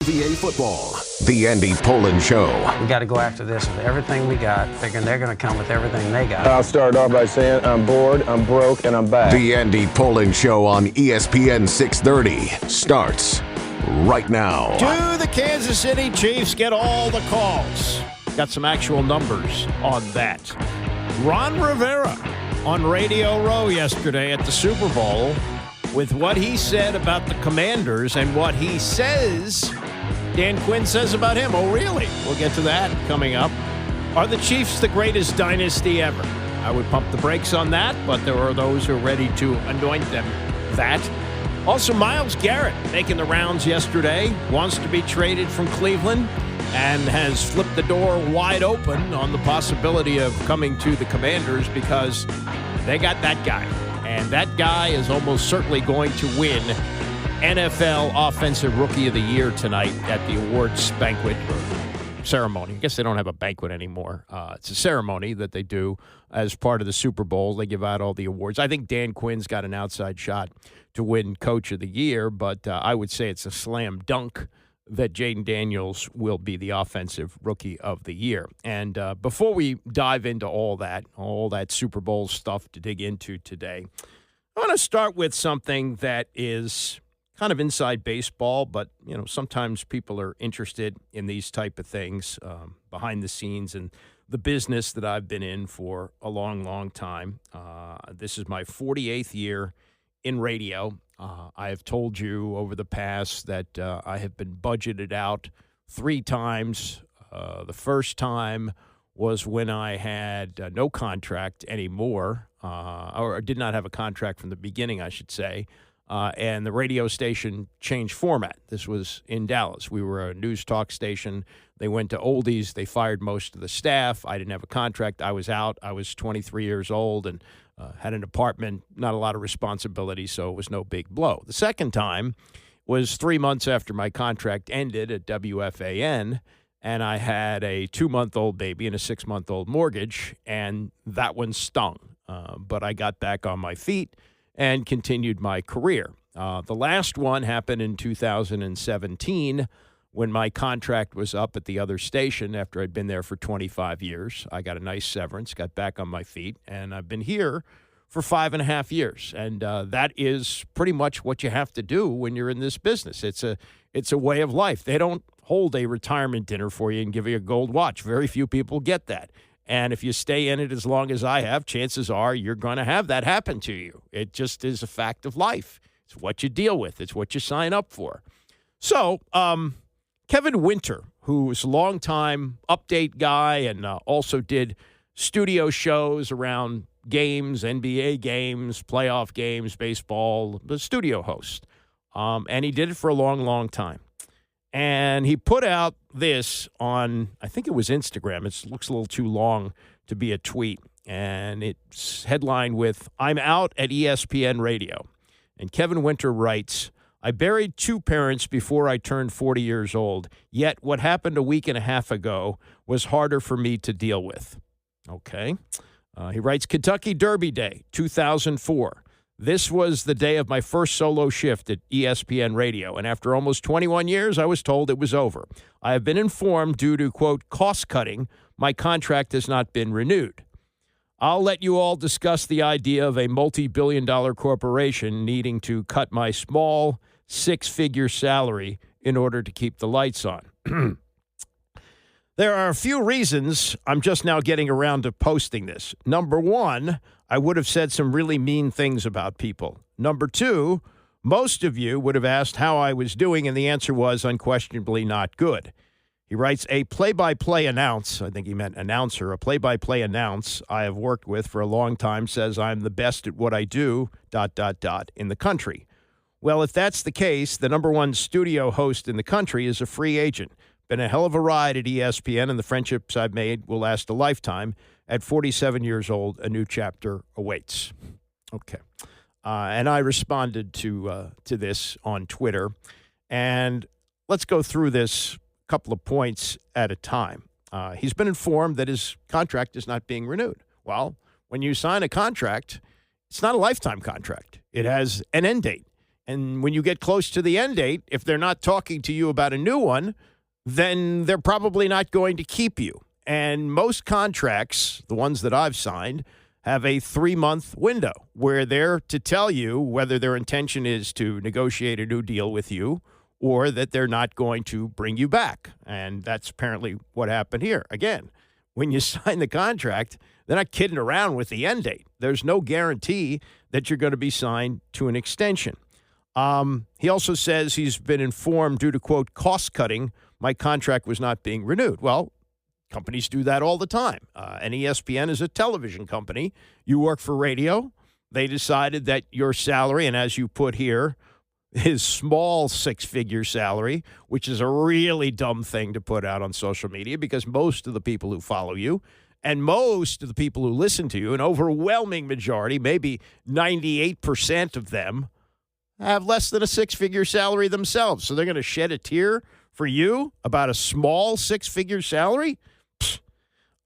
VA football. The Andy Pollin Show. We got to go after this with everything we got, thinking they're going to come with everything they got. I'll start off by saying I'm bored, I'm broke, and I'm back. The Andy Pollin Show on ESPN 630 starts right now. Do the Kansas City Chiefs get all the calls? Got some actual numbers on that. Ron Rivera on Radio Row yesterday at the Super Bowl with what he said about the Commanders and what he says Dan Quinn says about him. Oh, really? We'll get to that coming up. Are the Chiefs the greatest dynasty ever? I would pump the brakes on that, but there are those who are ready to anoint them that. Also, Myles Garrett making the rounds yesterday, wants to be traded from Cleveland and has flipped the door wide open on the possibility of coming to the Commanders because they got that guy. And that guy is almost certainly going to win NFL Offensive Rookie of the Year tonight at the awards banquet or ceremony. I guess they don't have a banquet anymore. It's a ceremony that they do as part of the Super Bowl. They give out all the awards. I think Dan Quinn's got an outside shot to win Coach of the Year, but I would say it's a slam dunk that Jayden Daniels will be the Offensive Rookie of the Year. And before we dive into all that Super Bowl stuff to dig into today, I want to start with something that is kind of inside baseball, but sometimes people are interested in these type of things behind the scenes and the business that I've been in for a long, long time. This is my 48th year in radio. I have told you over the past that I have been budgeted out 3 times. The first time was when I had no contract anymore, or did not have a contract from the beginning, I should say. And the radio station changed format. This was in Dallas. We were a news talk station. They went to oldies. They fired most of the staff. I didn't have a contract. I was out. I was 23 years old and had an apartment, not a lot of responsibility, so it was no big blow. The second time was 3 months after my contract ended at WFAN, and I had a 2-month-old baby and a 6-month-old mortgage, and that one stung. But I got back on my feet and continued my career. The last one happened in 2017 when my contract was up at the other station after I'd been there for 25 years. I got a nice severance, got back on my feet, and I've been here for 5.5 years. And that is pretty much what you have to do when you're in this business. It's a way of life. They don't hold a retirement dinner for you and give you a gold watch. Very few people get that. And if you stay in it as long as I have, chances are you're going to have that happen to you. It just is a fact of life. It's what you deal with. It's what you sign up for. So Kevin Winter, who's a longtime update guy and also did studio shows around games, NBA games, playoff games, baseball, the studio host. And he did it for a long, long time. And he put out this on, I think it was Instagram. It looks a little too long to be a tweet. And it's headlined with, "I'm out at ESPN Radio." And Kevin Winter writes, "I buried 2 parents before I turned 40 years old. Yet what happened a week and a half ago was harder for me to deal with." Okay. He writes, "Kentucky Derby Day, 2004. This was the day of my first solo shift at ESPN Radio, and after almost 21 years, I was told it was over. I have been informed due to, quote, cost-cutting, my contract has not been renewed. I'll let you all discuss the idea of a multi-billion-dollar corporation needing to cut my small 6-figure salary in order to keep the lights on." There are a few reasons I'm just now getting around to posting this. Number 1, I would have said some really mean things about people. Number 2, most of you would have asked how I was doing, and the answer was unquestionably not good. He writes, "A play-by-play announce," I think he meant announcer, "a play-by-play announce I have worked with for a long time says I'm the best at what I do, ... in the country. Well, if that's the case, the number 1 studio host in the country is a free agent. Been a hell of a ride at ESPN, and the friendships I've made will last a lifetime. At 47 years old, a new chapter awaits." Okay. And I responded to this on Twitter. And let's go through this couple of points at a time. He's been informed that his contract is not being renewed. Well, when you sign a contract, it's not a lifetime contract. It has an end date. And when you get close to the end date, if they're not talking to you about a new one, then they're probably not going to keep you. And most contracts, the ones that I've signed, have a 3-month window where they're to tell you whether their intention is to negotiate a new deal with you or that they're not going to bring you back. And that's apparently what happened here. Again, when you sign the contract, they're not kidding around with the end date. There's no guarantee that you're going to be signed to an extension. He also says he's been informed due to, quote, cost cutting, my contract was not being renewed. Well, companies do that all the time. And ESPN is a television company. You work for radio. They decided that your salary, and as you put here, his small 6-figure salary, which is a really dumb thing to put out on social media because most of the people who follow you and most of the people who listen to you, an overwhelming majority, maybe 98% of them, have less than a 6-figure salary themselves. So they're going to shed a tear for you about a small 6-figure salary?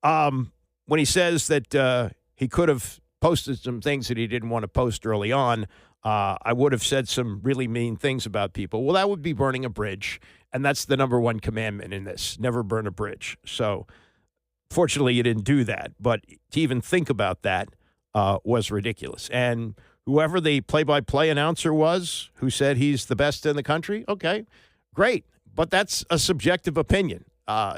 When he says that he could have posted some things that he didn't want to post early on, I would have said some really mean things about people. Well, that would be burning a bridge, and that's the number one commandment in this, never burn a bridge. So fortunately, you didn't do that, but to even think about that was ridiculous. And whoever the play-by-play announcer was who said he's the best in the country, okay, great. But that's a subjective opinion. I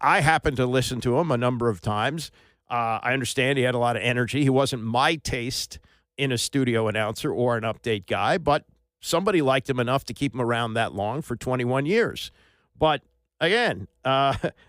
happened to listen to him a number of times. I understand he had a lot of energy. He wasn't my taste in a studio announcer or an update guy, but somebody liked him enough to keep him around that long for 21 years. But again,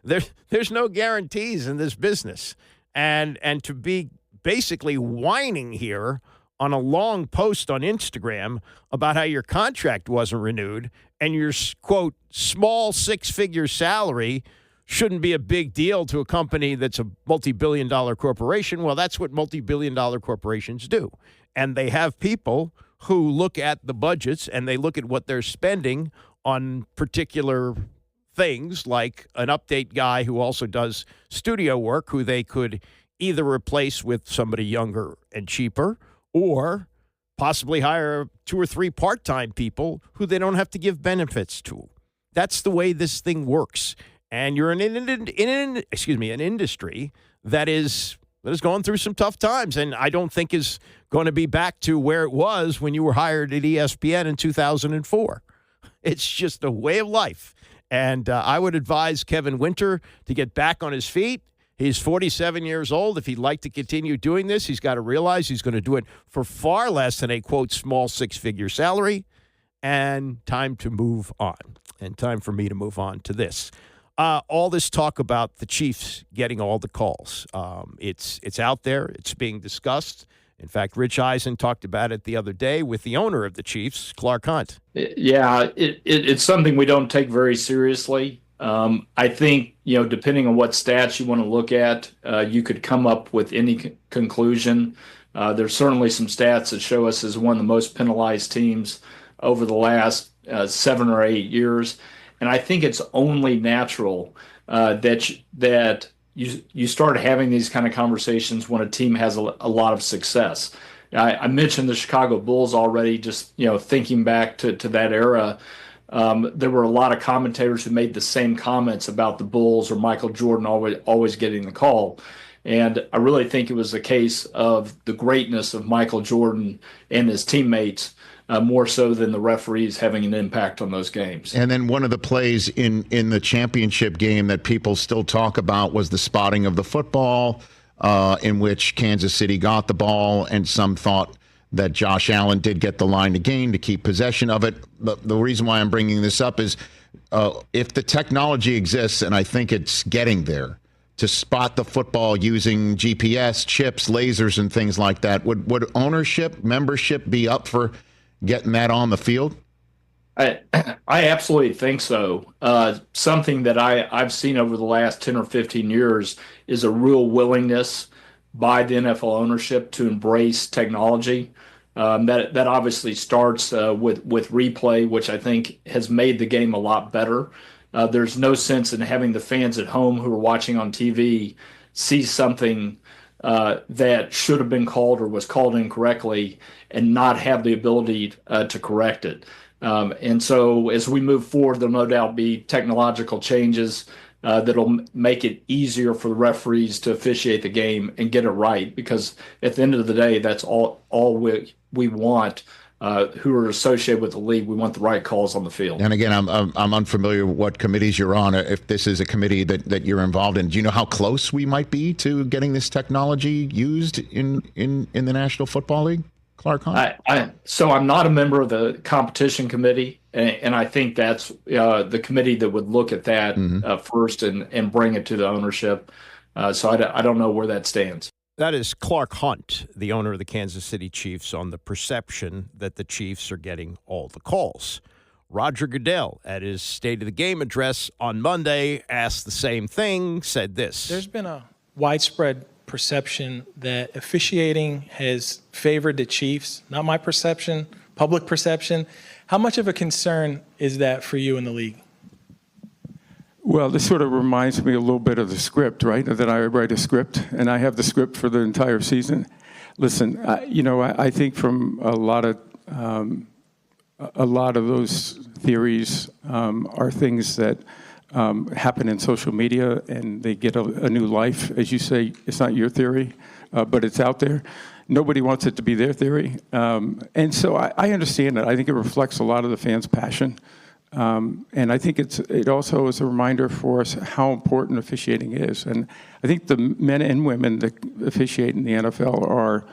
there's no guarantees in this business. And to be basically whining here on a long post on Instagram about how your contract wasn't renewed and your, quote, small 6-figure salary shouldn't be a big deal to a company that's a multi-billion-dollar corporation. Well, that's what multi-billion-dollar corporations do. And they have people who look at the budgets and they look at what they're spending on particular things, like an update guy who also does studio work, who they could either replace with somebody younger and cheaper or possibly hire 2 or 3 part-time people who they don't have to give benefits to. That's the way this thing works. And you're in an industry that is going through some tough times, and I don't think is going to be back to where it was when you were hired at ESPN in 2004. It's just a way of life. And I would advise Kevin Winter to get back on his feet. He's 47 years old. If he'd like to continue doing this, he's got to realize he's going to do it for far less than a, quote, small 6-figure salary. And time to move on. And time for me to move on to this. All this talk about the Chiefs getting all the calls. It's out there. It's being discussed. In fact, Rich Eisen talked about it the other day with the owner of the Chiefs, Clark Hunt. Yeah, it's something we don't take very seriously. I think, depending on what stats you want to look at, you could come up with any conclusion. There's certainly some stats that show us as one of the most penalized teams over the last 7 or 8 years. And I think it's only natural that you start having these kind of conversations when a team has a lot of success. I mentioned the Chicago Bulls already, just thinking back to that era. There were a lot of commentators who made the same comments about the Bulls or Michael Jordan always getting the call. And I really think it was a case of the greatness of Michael Jordan and his teammates, more so than the referees having an impact on those games. And then one of the plays in the championship game that people still talk about was the spotting of the football, in which Kansas City got the ball, and some thought that Josh Allen did get the line to gain to keep possession of it. But the reason why I'm bringing this up is if the technology exists, and I think it's getting there, to spot the football using GPS, chips, lasers, and things like that, would ownership, membership be up for getting that on the field? I absolutely think so. Something that I've seen over the last 10 or 15 years is a real willingness by the NFL ownership to embrace technology. That obviously starts with replay, which I think has made the game a lot better. There's no sense in having the fans at home who are watching on TV see something that should have been called or was called incorrectly and not have the ability to correct it. And so as we move forward, there'll no doubt be technological changes that'll make it easier for the referees to officiate the game and get it right. Because at the end of the day, that's all we want. Who are associated with the league. We want the right calls on the field. And again, I'm unfamiliar with what committees you're on. If this is a committee that you're involved in, do you know how close we might be to getting this technology used in the National Football League? Clark Hunt? So I'm not a member of the competition committee, and I think that's the committee that would look at that first and bring it to the ownership. So I don't know where that stands. That is Clark Hunt, the owner of the Kansas City Chiefs, on the perception that the Chiefs are getting all the calls. Roger Goodell, at his State of the Game address on Monday, asked the same thing, said this. There's been a widespread perception that officiating has favored the Chiefs. Not my perception, public perception. How much of a concern is that for you in the league? Well, this sort of reminds me a little bit of the script, right? That I write a script, and I have the script for the entire season. Listen, I think from a lot of those theories are things that happen in social media, and they get a new life. As you say, it's not your theory, but it's out there. Nobody wants it to be their theory. And so I understand it. I think it reflects a lot of the fans' passion. And I think it also is a reminder for us how important officiating is. And I think the men and women that officiate in the NFL are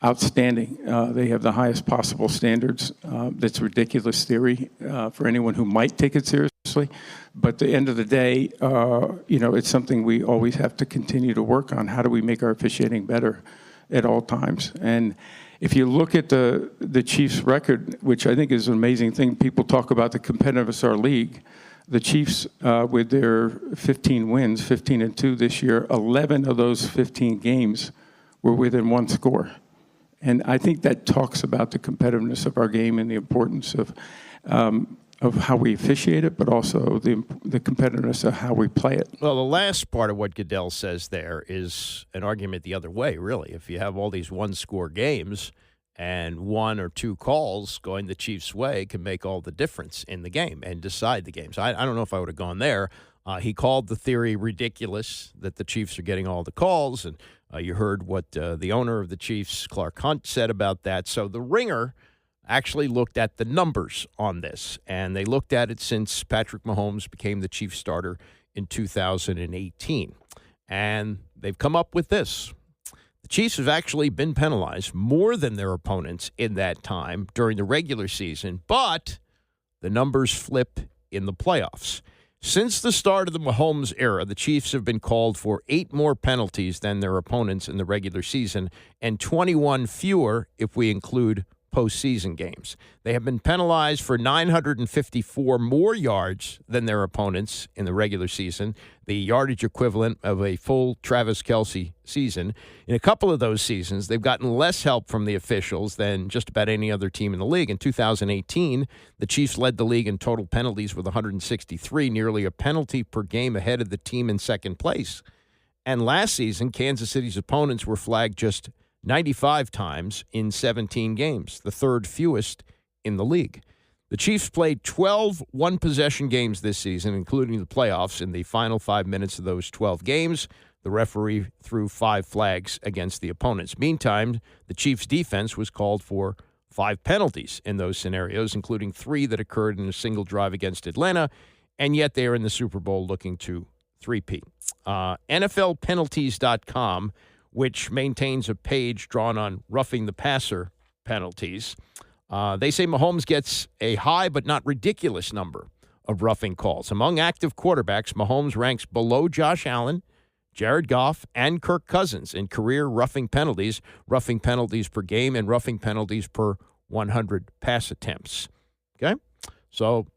outstanding. They have the highest possible standards. That's ridiculous theory for anyone who might take it seriously. But at the end of the day, it's something we always have to continue to work on. How do we make our officiating better at all times? And if you look at the Chiefs' record, which I think is an amazing thing, people talk about the competitiveness of our league. The Chiefs, with their 15 wins, 15-2 this year, 11 of those 15 games were within one score. And I think that talks about the competitiveness of our game and the importance of how we officiate it, but also the competitiveness of how we play it. Well, the last part of what Goodell says there is an argument the other way, really. If you have all these one-score games and one or two calls going the Chiefs' way can make all the difference in the game and decide the games. I don't know if I would have gone there. He called the theory ridiculous that the Chiefs are getting all the calls, and you heard what the owner of the Chiefs, Clark Hunt, said about that. So the Ringer actually looked at the numbers on this, and they looked at it since Patrick Mahomes became the Chiefs starter in 2018. And they've come up with this. The Chiefs have actually been penalized more than their opponents in that time during the regular season, but the numbers flip in the playoffs. Since the start of the Mahomes era, the Chiefs have been called for 8 more penalties than their opponents in the regular season and 21 fewer if we include postseason games. They have been penalized for 954 more yards than their opponents in the regular season, the yardage equivalent of a full Travis Kelce season. In a couple of those seasons, they've gotten less help from the officials than just about any other team in the league. In 2018, the Chiefs led the league in total penalties with 163, nearly a penalty per game ahead of the team in second place. And last season, Kansas City's opponents were flagged just 95 times in 17 games, the third fewest in the league. The Chiefs played 12 one-possession games this season, including the playoffs. In the final 5 minutes of those 12 games, the referee threw 5 flags against the opponents. Meantime, the Chiefs' defense was called for 5 penalties in those scenarios, including 3 that occurred in a single drive against Atlanta, and yet they are in the Super Bowl looking to three-peat. NFLpenalties.com, which maintains a page drawn on roughing the passer penalties. They say Mahomes gets a high but not ridiculous number of roughing calls. Among active quarterbacks, Mahomes ranks below Josh Allen, Jared Goff, and Kirk Cousins in career roughing penalties per game, and roughing penalties per 100 pass attempts. Okay? So,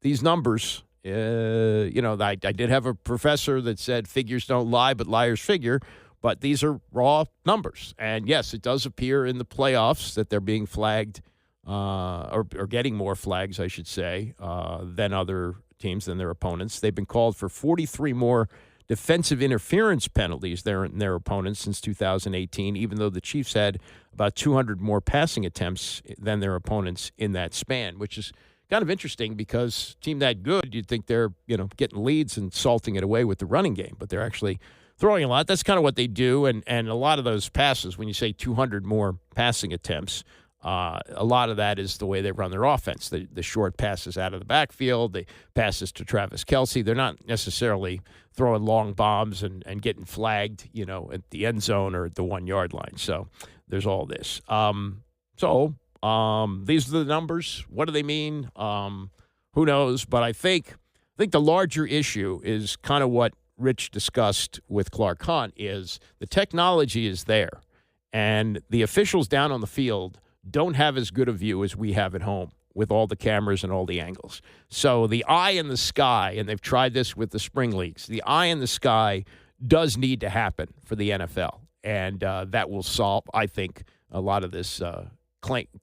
these numbers, I did have a professor that said figures don't lie, but liars figure. But these are raw numbers. And, yes, it does appear in the playoffs that they're being flagged or getting more flags, I should say, than other teams, than their opponents. They've been called for 43 more defensive interference penalties in their opponents since 2018, even though the Chiefs had about 200 more passing attempts than their opponents in that span, which is kind of interesting because a team that good, you'd think they're, getting leads and salting it away with the running game, but they're actually throwing a lot. That's kind of what they do, and a lot of those passes, when you say 200 more passing attempts, a lot of that is the way they run their offense. The short passes out of the backfield, the passes to Travis Kelce. They're not necessarily throwing long bombs and getting flagged, at the end zone or at the 1-yard line. So there's all this. These are the numbers. What do they mean? Who knows? But I think the larger issue is kind of what Rich discussed with Clark Hunt is the technology is there, and the officials down on the field don't have as good a view as we have at home with all the cameras and all the angles. So the eye in the sky, and they've tried this with the spring leagues, the eye in the sky does need to happen for the NFL, and that will solve, I think, a lot of this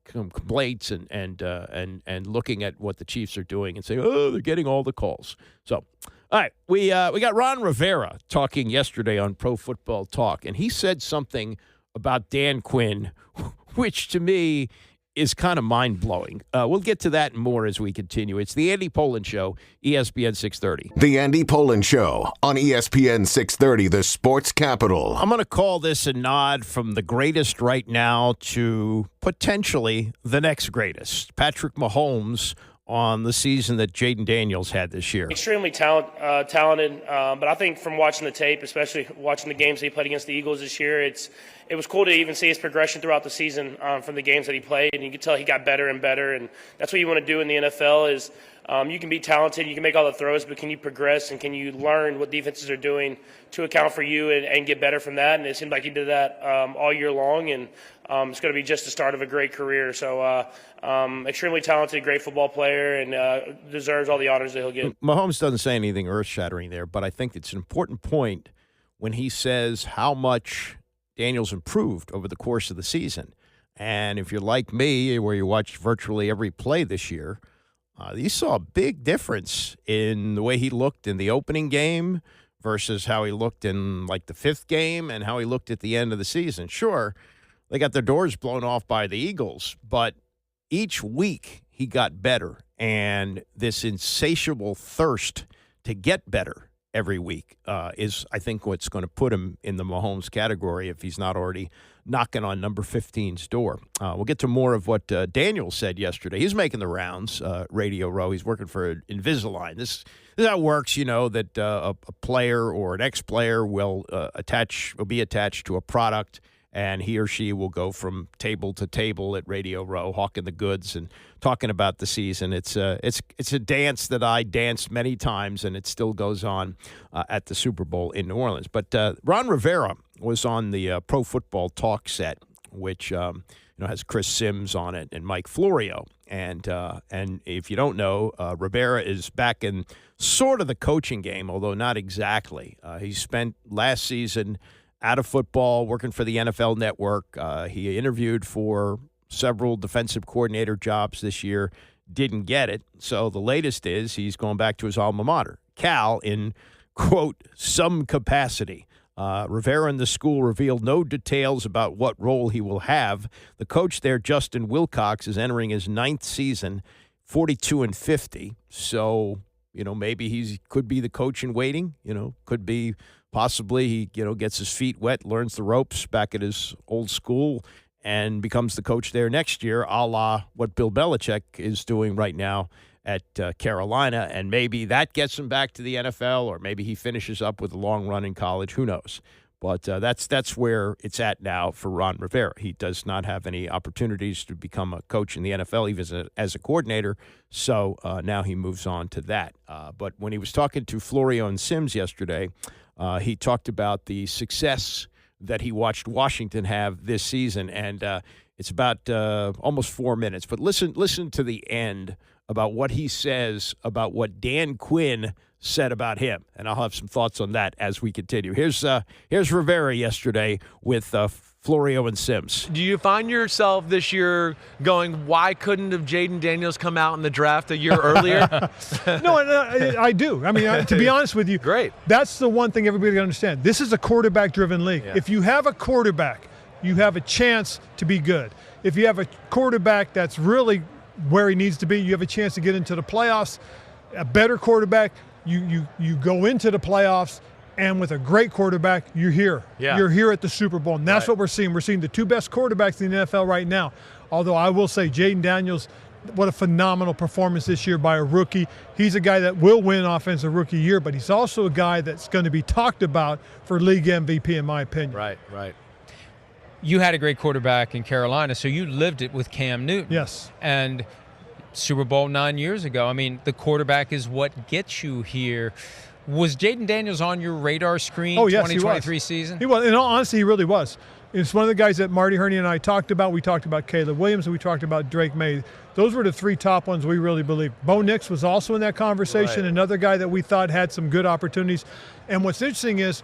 complaints and looking at what the Chiefs are doing and saying, oh, they're getting all the calls. So, all right, we got Ron Rivera talking yesterday on Pro Football Talk, and he said something about Dan Quinn, which to me is kind of mind-blowing. We'll get to that and more as we continue. It's the Andy Pollin Show, ESPN 630. The Andy Pollin Show on ESPN 630, the sports capital. I'm going to call this a nod from the greatest right now to potentially the next greatest, Patrick Mahomes, on the season that Jayden Daniels had this year. Extremely talented, but I think from watching the tape, especially watching the games that he played against the Eagles this year, it was cool to even see his progression throughout the season from the games that he played, and you could tell he got better and better, and that's what you want to do in the NFL is you can be talented, you can make all the throws, but can you progress and can you learn what defenses are doing to account for you and get better from that? And it seemed like he did that all year long, and it's going to be just the start of a great career. So extremely talented, great football player, and deserves all the honors that he'll get. Mahomes doesn't say anything earth-shattering there, but I think it's an important point when he says how much Daniels improved over the course of the season. And if you're like me, where you watched virtually every play this year, you saw a big difference in the way he looked in the opening game versus how he looked in, like, the fifth game and how he looked at the end of the season. Sure, they got their doors blown off by the Eagles, but each week he got better, and this insatiable thirst to get better every week is, I think, what's going to put him in the Mahomes category if he's not already knocking on number 15's door. We'll get to more of what Daniel said yesterday. He's making the rounds, Radio Row. He's working for Invisalign. This is how it works, that a player or an ex-player will be attached to a product, and he or she will go from table to table at Radio Row, hawking the goods and talking about the season. It's a dance that I danced many times, and it still goes on at the Super Bowl in New Orleans. But Ron Rivera was on the Pro Football Talk set, which has Chris Sims on it and Mike Florio. And if you don't know, Rivera is back in sort of the coaching game, although not exactly. He spent last season out of football, working for the NFL Network. He interviewed for several defensive coordinator jobs this year, didn't get it. So the latest is he's going back to his alma mater, Cal, in, quote, some capacity. Rivera and the school revealed no details about what role he will have. The coach there, Justin Wilcox, is entering his 9th season, 42-50. So, maybe he could be the coach in waiting, could be possibly he, gets his feet wet, learns the ropes back at his old school, and becomes the coach there next year, a la what Bill Belichick is doing right now at Carolina. And maybe that gets him back to the NFL, or maybe he finishes up with a long run in college. Who knows? But that's where it's at now for Ron Rivera. He does not have any opportunities to become a coach in the NFL, even as a coordinator. So now he moves on to that. But when he was talking to Florio and Sims yesterday, he talked about the success that he watched Washington have this season, and it's about almost 4 minutes. But listen to the end about what he says about what Dan Quinn said about him. And I'll have some thoughts on that as we continue. Here's Rivera yesterday with Florio and Sims. Do you find yourself this year going, why couldn't have Jayden Daniels come out in the draft a year earlier? No, I do. I mean, to be honest with you, great. That's the one thing everybody got to understand. This is a quarterback-driven league. Yeah. If you have a quarterback, you have a chance to be good. If you have a quarterback that's really where he needs to be, you have a chance to get into the playoffs. A better quarterback, you go into the playoffs, and with a great quarterback, you're here. Yeah. You're here at the Super Bowl, and that's what we're seeing. We're seeing the two best quarterbacks in the NFL right now. Although I will say Jayden Daniels, what a phenomenal performance this year by a rookie. He's a guy that will win Offensive Rookie Year, but he's also a guy that's going to be talked about for league MVP, in my opinion. Right. You had a great quarterback in Carolina, so you lived it with Cam Newton. Yes. And Super Bowl 9 years ago, I mean, the quarterback is what gets you here. Was Jayden Daniels on your radar screen 2023 season? He was. In all honesty, he really was. It's one of the guys that Marty Herney and I talked about. We talked about Caleb Williams, and we talked about Drake May. Those were the three top ones we really believed. Bo Nix was also in that conversation, another guy that we thought had some good opportunities. And what's interesting is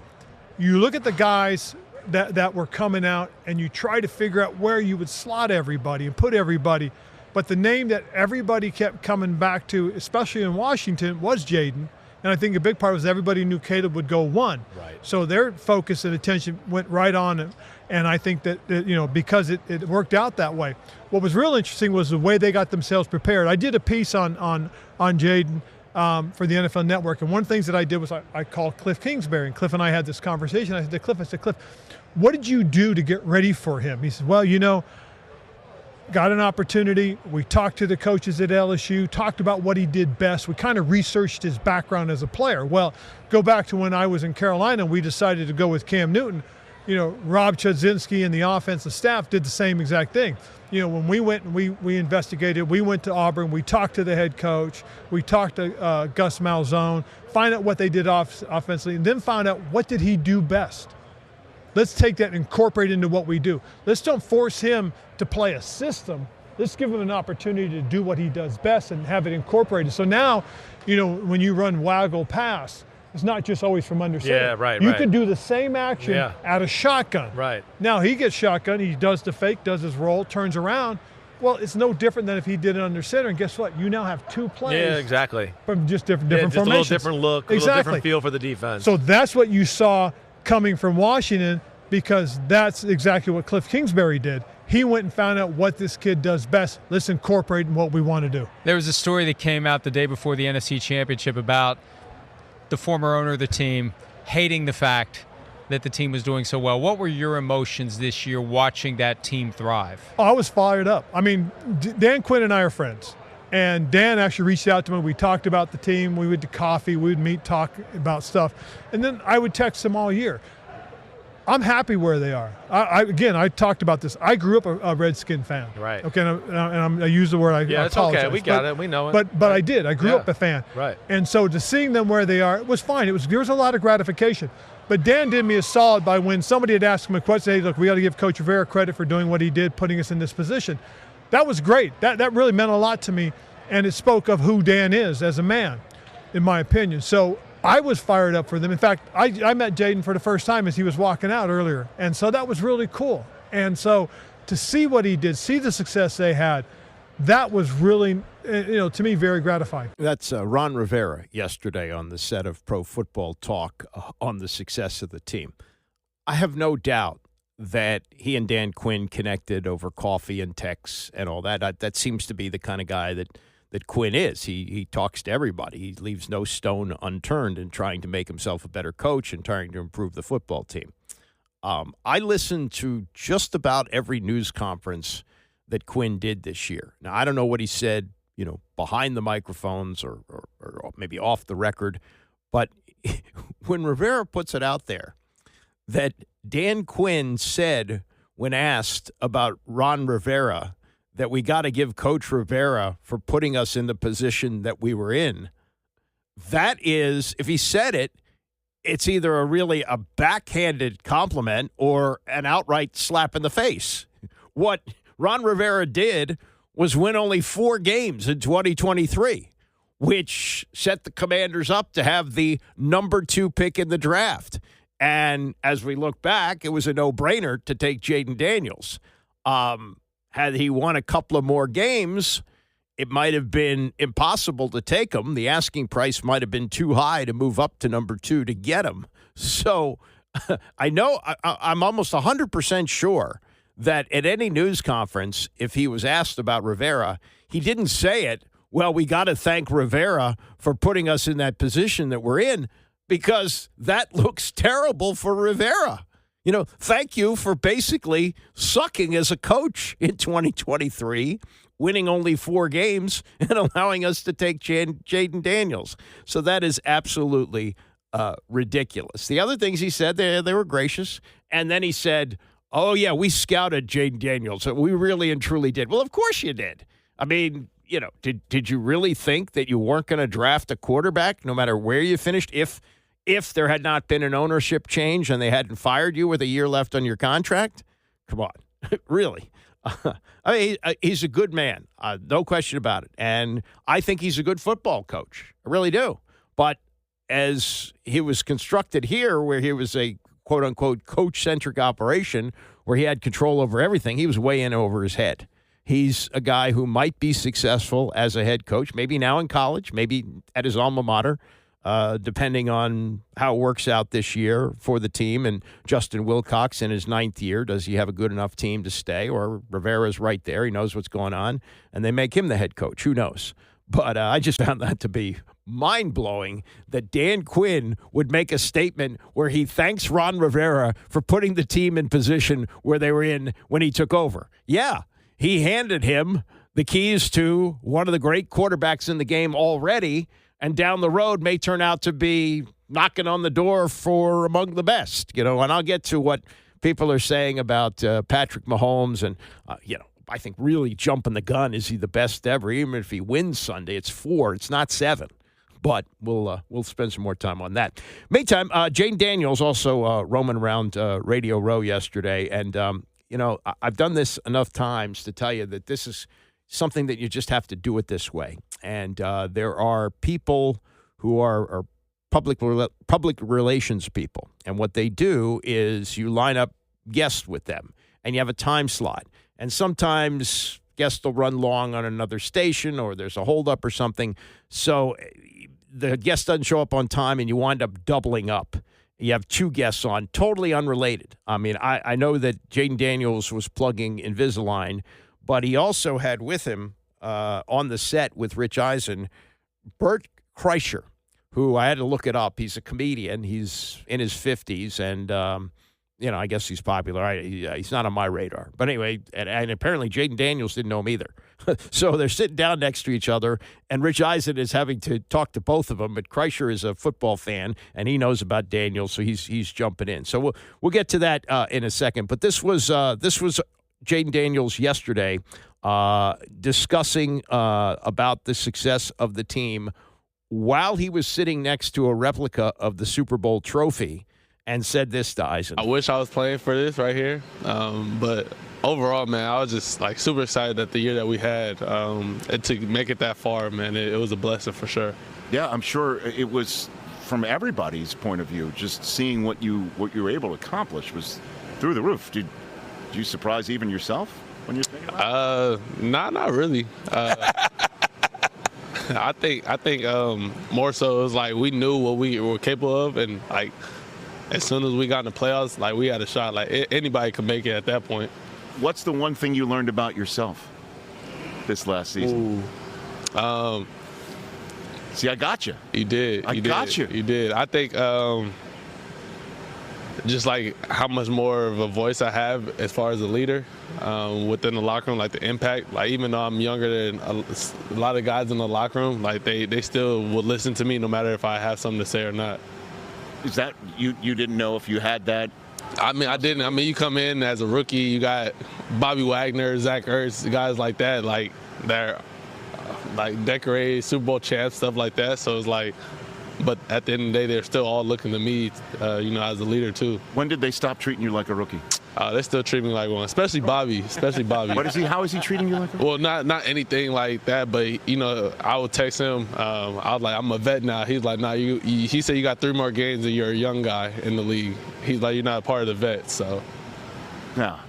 you look at the guys that were coming out, and you try to figure out where you would slot everybody and put everybody. But the name that everybody kept coming back to, especially in Washington, was Jayden. And I think a big part was everybody knew Caleb would go one. Right. So their focus and attention went right on it. And I think that because it worked out that way. What was real interesting was the way they got themselves prepared. I did a piece on Jayden for the NFL Network. And one of the things that I did was I called Cliff Kingsbury. And Cliff and I had this conversation. I said to Cliff, what did you do to get ready for him? He said, well, got an opportunity. We talked to the coaches at LSU, talked about what he did best. We kind of researched his background as a player. Well, go back to when I was in Carolina, we decided to go with Cam Newton. Rob Chudzinski and the offensive staff did the same exact thing. When we went and we investigated, we went to Auburn, we talked to the head coach, we talked to Gus Malzahn, find out what they did offensively, and then find out what did he do best. Let's take that and incorporate it into what we do. Let's don't force him to play a system. Let's give him an opportunity to do what he does best and have it incorporated. So now, when you run waggle pass, it's not just always from under center. Yeah, right. You can do the same action out of shotgun. Right. Now he gets shotgun, he does the fake, does his roll, turns around. Well, it's no different than if he did it under center. And guess what? You now have two plays. Yeah, exactly. From just different just formations. A little different look, a little different feel for the defense. So that's what you saw coming from Washington, because that's exactly what Cliff Kingsbury did. He went and found out what this kid does best. Let's incorporate in what we want to do. There was a story that came out the day before the NFC Championship about the former owner of the team hating the fact that the team was doing so well. What were your emotions this year watching that team thrive? Oh, I was fired up. I mean, Dan Quinn and I are friends. And Dan actually reached out to me. We talked about the team. We went to coffee. We would meet, talk about stuff. And then I would text him all year. I'm happy where they are. I talked about this. I grew up a Redskin fan. Right. Okay, and I use the word. I it's apologize. okay. We got it. We know it. But I did. I grew up a fan. Right. And so to seeing them where they are, it was fine. There was a lot of gratification. But Dan did me a solid by when somebody had asked him a question. Hey, look, we got to give Coach Rivera credit for doing what he did, putting us in this position. That was great. That really meant a lot to me, and it spoke of who Dan is as a man, in my opinion. So I was fired up for them. In fact, I met Jayden for the first time as he was walking out earlier. And so that was really cool. And so to see what he did, see the success they had, that was really, to me, very gratifying. That's Ron Rivera yesterday on the set of Pro Football Talk on the success of the team. I have no doubt that he and Dan Quinn connected over coffee and texts and all that. That seems to be the kind of guy that Quinn is. He talks to everybody. He leaves no stone unturned in trying to make himself a better coach and trying to improve the football team. I listened to just about every news conference that Quinn did this year. Now, I don't know what he said, behind the microphones or maybe off the record, but when Rivera puts it out there that Dan Quinn said when asked about Ron Rivera that we got to give Coach Rivera for putting us in the position that we were in, that is, if he said it, it's either a backhanded compliment or an outright slap in the face. What Ron Rivera did was win only 4 games in 2023, which set the Commanders up to have the number 2 pick in the draft. And as we look back, it was a no-brainer to take Jayden Daniels. Had he won a couple of more games, it might have been impossible to take him. The asking price might have been too high to move up to number 2 to get him. So I'm almost 100% sure that at any news conference, if he was asked about Rivera, he didn't say it, well, we got to thank Rivera for putting us in that position that we're in, because that looks terrible for Rivera. You know, thank you for basically sucking as a coach in 2023, winning only 4 games and allowing us to take Jayden Daniels. So that is absolutely ridiculous. The other things he said, they were gracious. And then he said, oh, yeah, we scouted Jayden Daniels. We really and truly did. Well, of course you did. I mean, you know, did you really think that you weren't going to draft a quarterback no matter where you finished if there had not been an ownership change and they hadn't fired you with a year left on your contract? Come on. Really? I mean, he's a good man. No question about it. And I think he's a good football coach. I really do. But as he was constructed here, where he was a quote-unquote coach-centric operation where he had control over everything, he was way in over his head. He's a guy who might be successful as a head coach, maybe now in college, maybe at his alma mater, depending on how it works out this year for the team. And Justin Wilcox in his 9th year, does he have a good enough team to stay? Or Rivera's right there. He knows what's going on, and they make him the head coach. Who knows? But I just found that to be mind-blowing that Dan Quinn would make a statement where he thanks Ron Rivera for putting the team in position where they were in when he took over. Yeah, he handed him the keys to one of the great quarterbacks in the game already, and down the road may turn out to be knocking on the door for among the best. You know, and I'll get to what people are saying about Patrick Mahomes and, you know, I think really jumping the gun. Is he the best ever? Even if he wins Sunday, it's 4. It's not 7. But we'll spend some more time on that. Meantime, Jayden Daniels also roaming around Radio Row yesterday. And, you know, I've done this enough times to tell you that this is something that you just have to do it this way. And there are people who are public relations people. And what they do is you line up guests with them, and you have a time slot. And sometimes guests will run long on another station or there's a holdup or something. So the guest doesn't show up on time and you wind up doubling up. You have 2 guests on, totally unrelated. I mean, I know that Jayden Daniels was plugging Invisalign, but he also had with him on the set with Rich Eisen, Bert Kreischer, who I had to look it up. He's a comedian. He's in his 50s, and you know, I guess he's popular. He's not on my radar. But anyway, and apparently Jayden Daniels didn't know him either. So they're sitting down next to each other, and Rich Eisen is having to talk to both of them. But Kreischer is a football fan, and he knows about Daniels, so he's jumping in. So we'll get to that in a second. But this was Jayden Daniels yesterday discussing about the success of the team while he was sitting next to a replica of the Super Bowl trophy, and said this to Eisen. I wish I was playing for this right here, but overall, man, I was just like super excited at the year that we had, and to make it that far, man, it was a blessing for sure. Yeah, I'm sure it was from everybody's point of view. Just seeing what you were able to accomplish was through the roof. Did you surprise even yourself when you're thinking about it? Not really. I think more so it was like we knew what we were capable of, and like as soon as we got in the playoffs, like we had a shot. Like anybody could make it at that point. What's the one thing you learned about yourself this last season? See, I got you. You did. I got you. You did. I think just like how much more of a voice I have as far as a leader within the locker room, like the impact. Like even though I'm younger than a lot of guys in the locker room, like they still would listen to me no matter if I have something to say or not. Is that you didn't know if you had that? I mean, I didn't. I mean, you come in as a rookie, you got Bobby Wagner, Zach Ertz, guys like that, like they're like decorated Super Bowl champs, stuff like that. So it's like, but at the end of the day, they're still all looking to me, as a leader too. When did they stop treating you like a rookie? they still treat me like one, especially Bobby. What is he? How is he treating you like that? Well, not anything like that, but I would text him. I was like, I'm a vet now. He's like, nah, he said you got 3 more games and you're a young guy in the league. He's like, you're not a part of the vets, so. Yeah.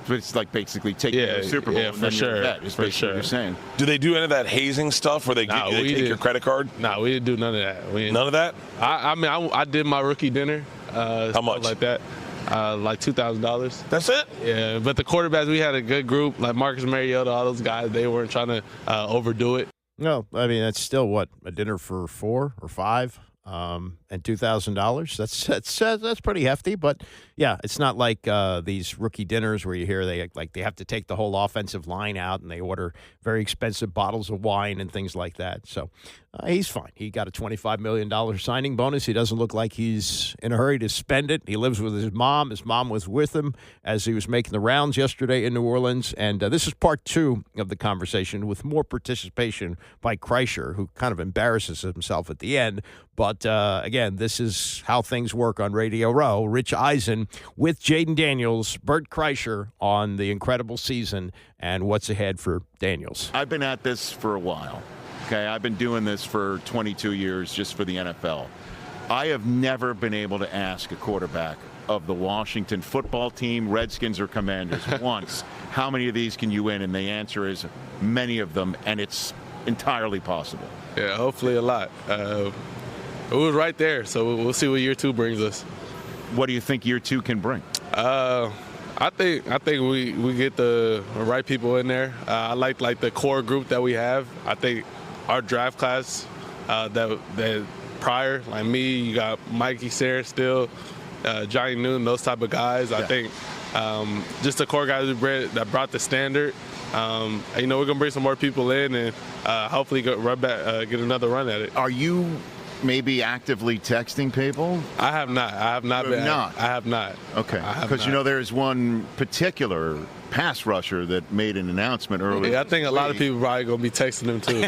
But it's like basically taking the Super Bowl. Yeah, for sure. For sure. What you're saying. Do they do any of that hazing stuff where they take your credit card? No, we didn't do none of that. None of that? I did my rookie dinner. How much? Like that. Like $2,000. That's it? Yeah, but the quarterbacks, we had a good group, like Marcus Mariota, all those guys. They weren't trying to overdo it. No, I mean, that's still what, a dinner for 4 or 5 and $2,000. That's pretty hefty, but yeah, it's not like these rookie dinners where you hear they have to take the whole offensive line out and they order very expensive bottles of wine and things like that. So he's fine. He got a $25 million signing bonus. He doesn't look like he's in a hurry to spend it. He lives with his mom. His mom was with him as he was making the rounds yesterday in New Orleans. And this is part 2 of the conversation with more participation by Kreischer, who kind of embarrasses himself at the end. But, again, this is how things work on Radio Row. Rich Eisen with Jayden Daniels, Bert Kreischer on the incredible season and what's ahead for Daniels. I've been at this for a while. Okay, I've been doing this for 22 years just for the NFL. I have never been able to ask a quarterback of the Washington football team, Redskins or Commanders, once, how many of these can you win? And the answer is many of them, and it's entirely possible. Yeah, hopefully a lot. It was right there, so we'll see what year 2 brings us. What do you think year 2 can bring? I think we get the right people in there. I like the core group that we have. I think our draft class that prior, like me, you got Mikey Sarah still, Johnny Newton, those type of guys. Yeah. I think just the core guys that brought the standard. We're going to bring some more people in and hopefully get another run at it. Are you maybe actively texting people? I have not. I have not. Okay. Because, there's one particular pass rusher that made an announcement earlier. Yeah, I think a lot of people probably going to be texting him, too.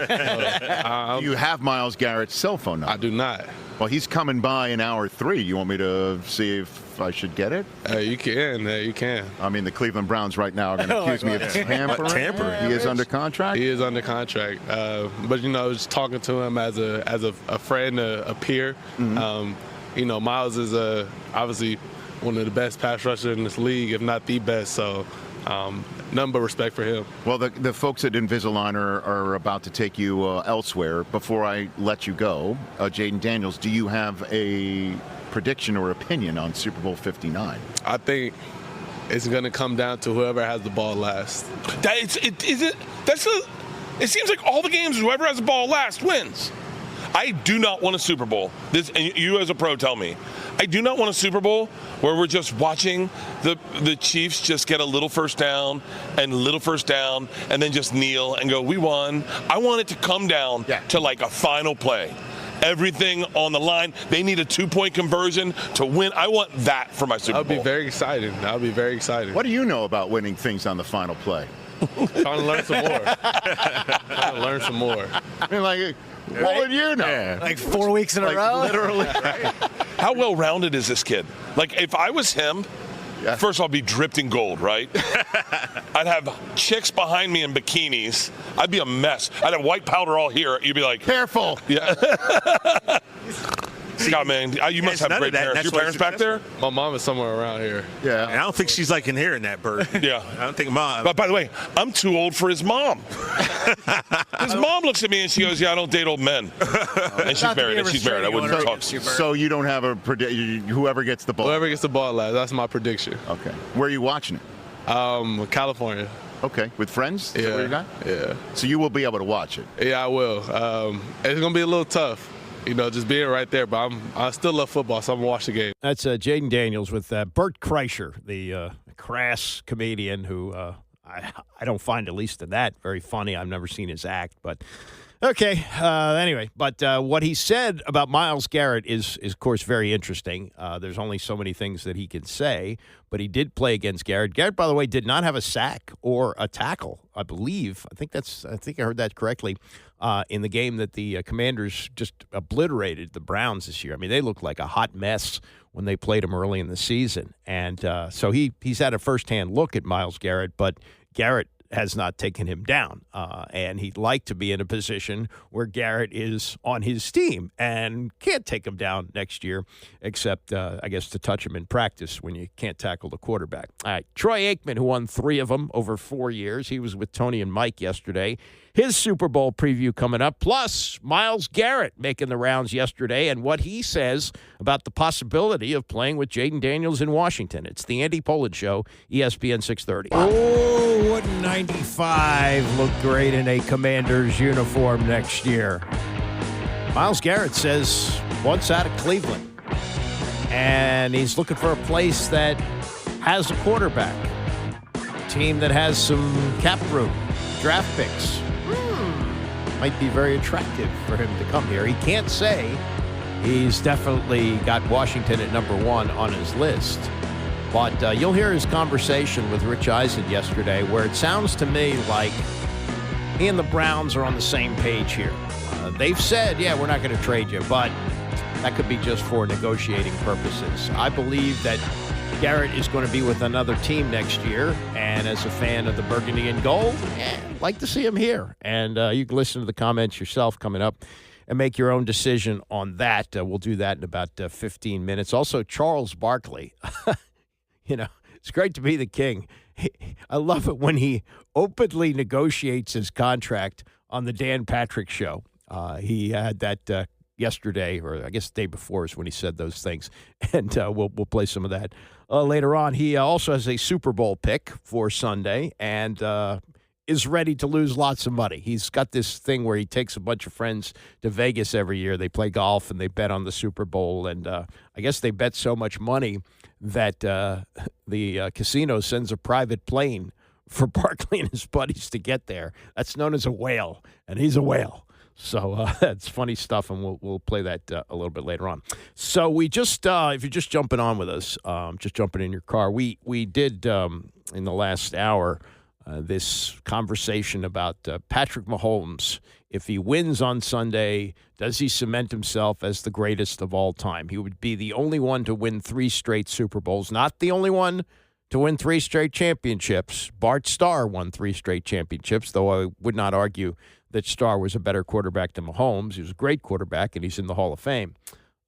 Do you have Myles Garrett's cell phone number? I do not. Well, he's coming by in hour 3. You want me to see if I should get it? You can. You can. I mean, the Cleveland Browns right now are going to accuse me of tampering. He is under contract? He is under contract. But, just talking to him as a friend, a peer. Mm-hmm. Myles is obviously one of the best pass rushers in this league, if not the best. So, none but respect for him. Well, the folks at Invisalign are about to take you elsewhere. Before I let you go, Jayden Daniels, do you have a prediction or opinion on Super Bowl 59? I think it's going to come down to whoever has the ball last. It seems like all the games, whoever has the ball last wins. I do not want a Super Bowl. And you as a pro tell me. I do not want a Super Bowl where we're just watching the Chiefs just get a little first down and then just kneel and go, we won. I want it to come down to like a final play. Everything on the line. They need a 2-point conversion to win. I want that for my Super Bowl. I'll be very excited. What do you know about winning things on the final play? Trying to learn some more. I mean, what would you know? Yeah. Like 4 weeks in a row? Literally. Right. How well-rounded is this kid? Like, if I was him, first I'll be dripped in gold, right? I'd have chicks behind me in bikinis. I'd be a mess. I'd have white powder all here. You'd be like... Careful. Yeah. Scott, man, you must have great parents. Your parents back there? My mom is somewhere around here. Yeah. And I don't think she's like inheriting that, Bert. Yeah. I don't think mom. But by the way, I'm too old for his mom. His mom looks at me and she goes, yeah, I don't date old men. And she's married. I wouldn't talk. So you don't have a prediction? Whoever gets the ball? Whoever gets the ball last. That's my prediction. Okay. Where are you watching it? California. Okay. With friends? Yeah. Is that where you got? Yeah. So you will be able to watch it? Yeah, I will. It's going to be a little tough. Just being right there, but I still love football, so I'm going to watch the game. That's Jayden Daniels with Bert Kreischer, the crass comedian who I don't find, at least in that, very funny. I've never seen his act, but Okay. Anyway, but what he said about Myles Garrett is of course, very interesting. There's only so many things that he can say, but he did play against Garrett. Garrett, by the way, did not have a sack or a tackle, I believe. I think I heard that correctly in the game that the Commanders just obliterated the Browns this year. I mean, they looked like a hot mess when they played him early in the season. And so he's had a firsthand look at Myles Garrett, but Garrett has not taken him down, and he'd like to be in a position where Garrett is on his team and can't take him down next year, except, I guess, to touch him in practice when you can't tackle the quarterback. All right, Troy Aikman, who won 3 of them over 4 years. He was with Tony and Mike yesterday. His Super Bowl preview coming up, plus Myles Garrett making the rounds yesterday and what he says about the possibility of playing with Jayden Daniels in Washington. It's the Andy Pollard Show, ESPN 630. Oh, wouldn't 95 look great in a Commander's uniform next year? Myles Garrett says wants out of Cleveland, and he's looking for a place that has a quarterback, a team that has some cap room, draft picks. Might be very attractive for him to come here. He can't say he's definitely got Washington at number 1 on his list. But you'll hear his conversation with Rich Eisen yesterday, where it sounds to me like he and the Browns are on the same page here. They've said, yeah, we're not going to trade you, but that could be just for negotiating purposes. I believe that Garrett is going to be with another team next year, and as a fan of the Burgundy and Gold, I'd like to see him here. And you can listen to the comments yourself coming up and make your own decision on that. We'll do that in about 15 minutes. Also, Charles Barkley. It's great to be the king. I love it when he openly negotiates his contract on the Dan Patrick Show. He had that yesterday, or I guess the day before is when he said those things. And we'll play some of that later on. He also has a Super Bowl pick for Sunday and is ready to lose lots of money. He's got this thing where he takes a bunch of friends to Vegas every year. They play golf and they bet on the Super Bowl. And I guess they bet so much money that the casino sends a private plane for Barkley and his buddies to get there. That's known as a whale, and he's a whale. So it's funny stuff, and we'll play that a little bit later on. So we just, if you're just jumping on with us, just jumping in your car, we did in the last hour this conversation about Patrick Mahomes. If he wins on Sunday, does he cement himself as the greatest of all time? He would be the only one to win 3 straight Super Bowls, not the only one to win 3 straight championships. Bart Starr won 3 straight championships, though I would not argue that Starr was a better quarterback than Mahomes. He was a great quarterback, and he's in the Hall of Fame.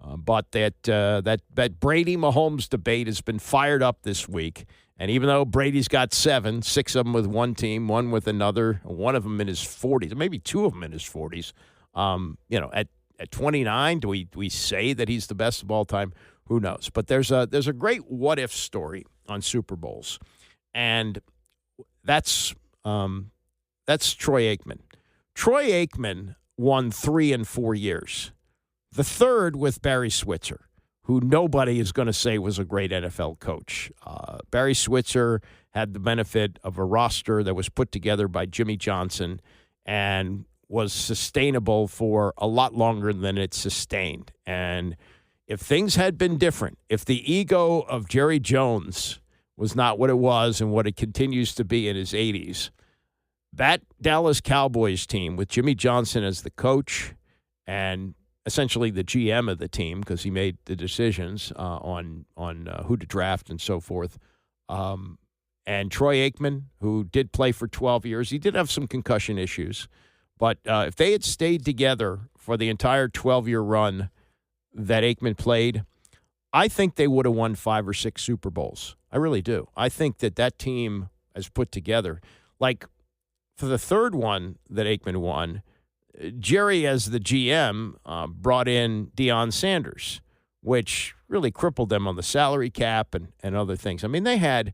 But that Brady-Mahomes debate has been fired up this week. And even though Brady's got 7, 6 of them with one team, 1 with another, one of them in his 40s, maybe 2 of them in his 40s, at 29, do we say that he's the best of all time? Who knows? But there's a great what-if story on Super Bowls, and that's Troy Aikman. Troy Aikman won 3 in 4 years. The third with Barry Switzer, who nobody is going to say was a great NFL coach. Barry Switzer had the benefit of a roster that was put together by Jimmy Johnson and was sustainable for a lot longer than it sustained. And if things had been different, if the ego of Jerry Jones was not what it was and what it continues to be in his 80s, that Dallas Cowboys team with Jimmy Johnson as the coach and essentially the GM of the team, because he made the decisions on who to draft and so forth, and Troy Aikman, who did play for 12 years. He did have some concussion issues, but if they had stayed together for the entire 12-year run that Aikman played, I think they would have won 5 or 6 Super Bowls. I really do. I think that team has put together, like for the third one that Aikman won, Jerry, as the GM, brought in Deion Sanders, which really crippled them on the salary cap and other things. I mean, they had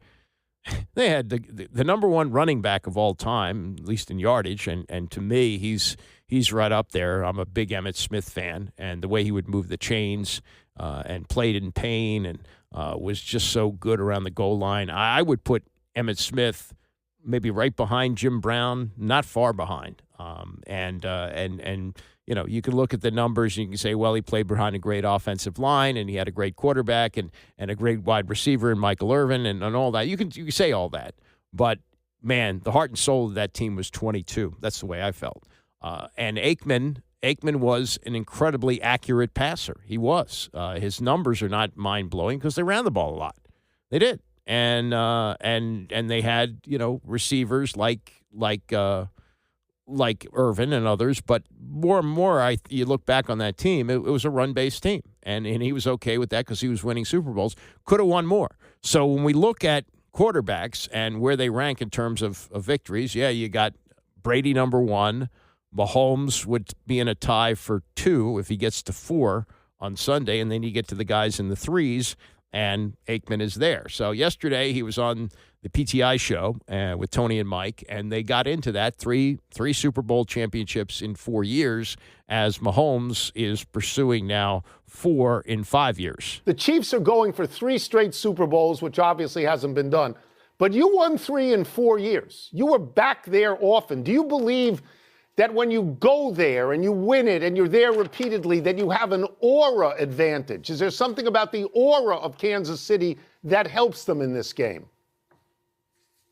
the number 1 running back of all time, at least in yardage, and to me, he's right up there. I'm a big Emmitt Smith fan, and the way he would move the chains and played in pain and was just so good around the goal line. I would put Emmitt Smith maybe right behind Jim Brown, not far behind. You can look at the numbers and you can say, well, he played behind a great offensive line and he had a great quarterback and a great wide receiver in Michael Irvin and all that. You can say all that. But, man, the heart and soul of that team was 22. That's the way I felt. And Aikman was an incredibly accurate passer. He was. His numbers are not mind-blowing because they ran the ball a lot. They did. And they had, receivers like Irvin and others, but more and more, you look back on that team, it was a run-based team, and he was okay with that because he was winning Super Bowls. Could have won more. So when we look at quarterbacks and where they rank in terms of victories, you got Brady number 1. Mahomes would be in a tie for 2 if he gets to 4 on Sunday, and then you get to the guys in the 3s, and Aikman is there. So yesterday he was on the PTI show with Tony and Mike, and they got into that three Super Bowl championships in 4 years, as Mahomes is pursuing now 4 in 5 years. The Chiefs are going for 3 straight Super Bowls, which obviously hasn't been done. But you won 3 in 4 years. You were back there often. Do you believe that when you go there and you win it and you're there repeatedly, that you have an aura advantage? Is there something about the aura of Kansas City that helps them in this game?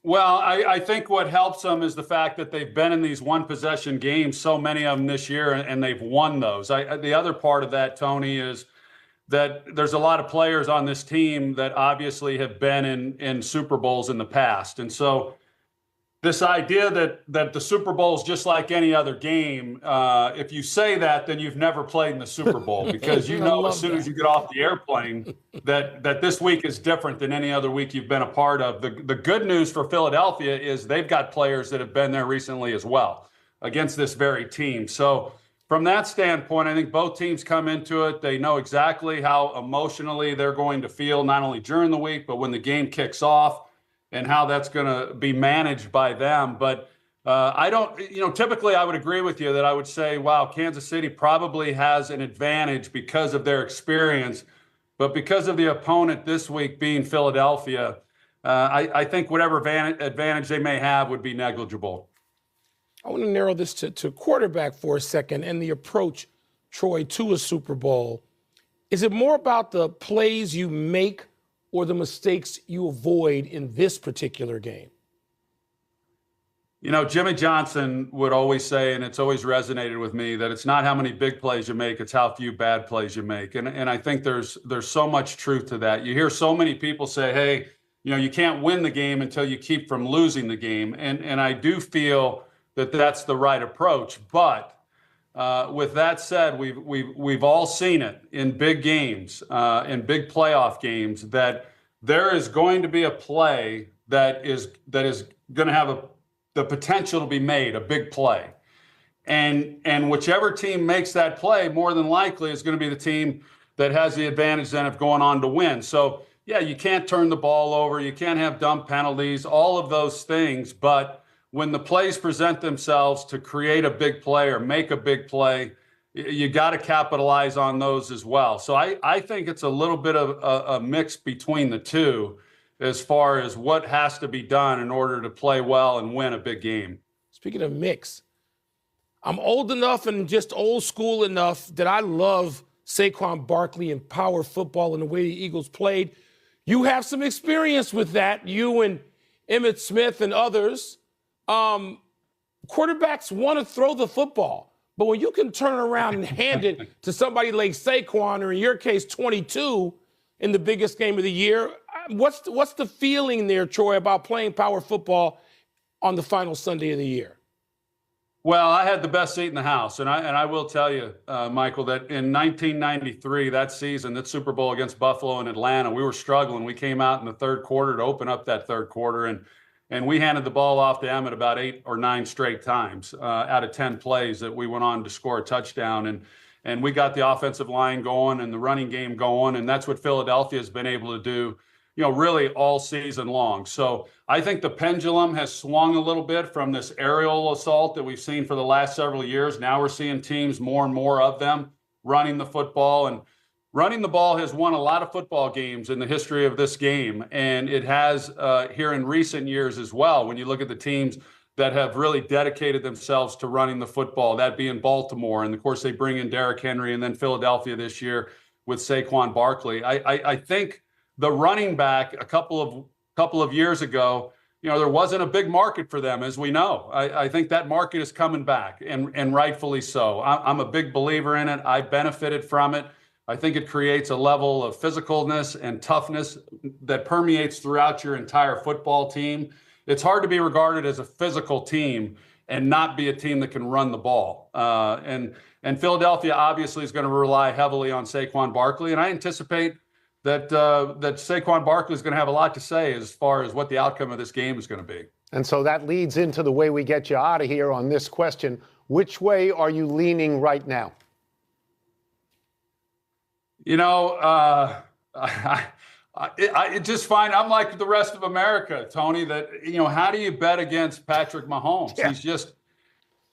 Well, I think what helps them is the fact that they've been in these one-possession games, so many of them this year, and they've won those. The other part of that, Tony, is that there's a lot of players on this team that obviously have been in Super Bowls in the past. And so this idea that the Super Bowl is just like any other game, if you say that, then you've never played in the Super Bowl, because as soon as you get off the airplane that this week is different than any other week you've been a part of. The good news for Philadelphia is they've got players that have been there recently as well against this very team. So from that standpoint, I think both teams come into it. They know exactly how emotionally they're going to feel, not only during the week, but when the game kicks off, and how that's going to be managed by them. But typically I would agree with you that I would say, wow, Kansas City probably has an advantage because of their experience. But because of the opponent this week being Philadelphia, I think whatever advantage they may have would be negligible. I want to narrow this to quarterback for a second and the approach, Troy, to a Super Bowl. Is it more about the plays you make or the mistakes you avoid in this particular game? Jimmy Johnson would always say, and it's always resonated with me, that it's not how many big plays you make, it's how few bad plays you make. And I think there's so much truth to that. You hear so many people say, hey, you can't win the game until you keep from losing the game. And I do feel that that's the right approach. But with that said, we've all seen it in big games, in big playoff games, that there is going to be a play that is going to have the potential to be made, a big play, and whichever team makes that play, more than likely is going to be the team that has the advantage then of going on to win. So yeah, you can't turn the ball over, you can't have dumb penalties, all of those things, but when the plays present themselves to create a big play or make a big play, you got to capitalize on those as well. So I think it's a little bit of a mix between the two as far as what has to be done in order to play well and win a big game. Speaking of mix, I'm old enough and just old school enough that I love Saquon Barkley and power football and the way the Eagles played. You have some experience with that, you and Emmitt Smith and others. Quarterbacks want to throw the football, but when you can turn around and hand it to somebody like Saquon, or in your case, 22 in the biggest game of the year, what's the feeling there, Troy, about playing power football on the final Sunday of the year? Well, I had the best seat in the house, and I will tell you, Michael, that in 1993, that season, that Super Bowl against Buffalo and Atlanta, we were struggling. We came out in the third quarter to open up that third quarter, and we handed the ball off to Emmitt about 8 or 9 straight times out of 10 plays that we went on to score a touchdown. And we got the offensive line going and the running game going, and that's what Philadelphia has been able to do, really all season long. So I think the pendulum has swung a little bit from this aerial assault that we've seen for the last several years. Now we're seeing teams, more and more of them, running the football. And running the ball has won a lot of football games in the history of this game, and it has here in recent years as well. When you look at the teams that have really dedicated themselves to running the football, that being Baltimore, and of course they bring in Derrick Henry, and then Philadelphia this year with Saquon Barkley. I think the running back a couple of years ago, there wasn't a big market for them, as we know. I think that market is coming back, and rightfully so. I'm a big believer in it. I benefited from it. I think it creates a level of physicalness and toughness that permeates throughout your entire football team. It's hard to be regarded as a physical team and not be a team that can run the ball. And Philadelphia obviously is going to rely heavily on Saquon Barkley, and I anticipate that Saquon Barkley is going to have a lot to say as far as what the outcome of this game is going to be. And so that leads into the way we get you out of here on this question. Which way are you leaning right now? I just find I'm like the rest of America, Tony, that, how do you bet against Patrick Mahomes? Yeah.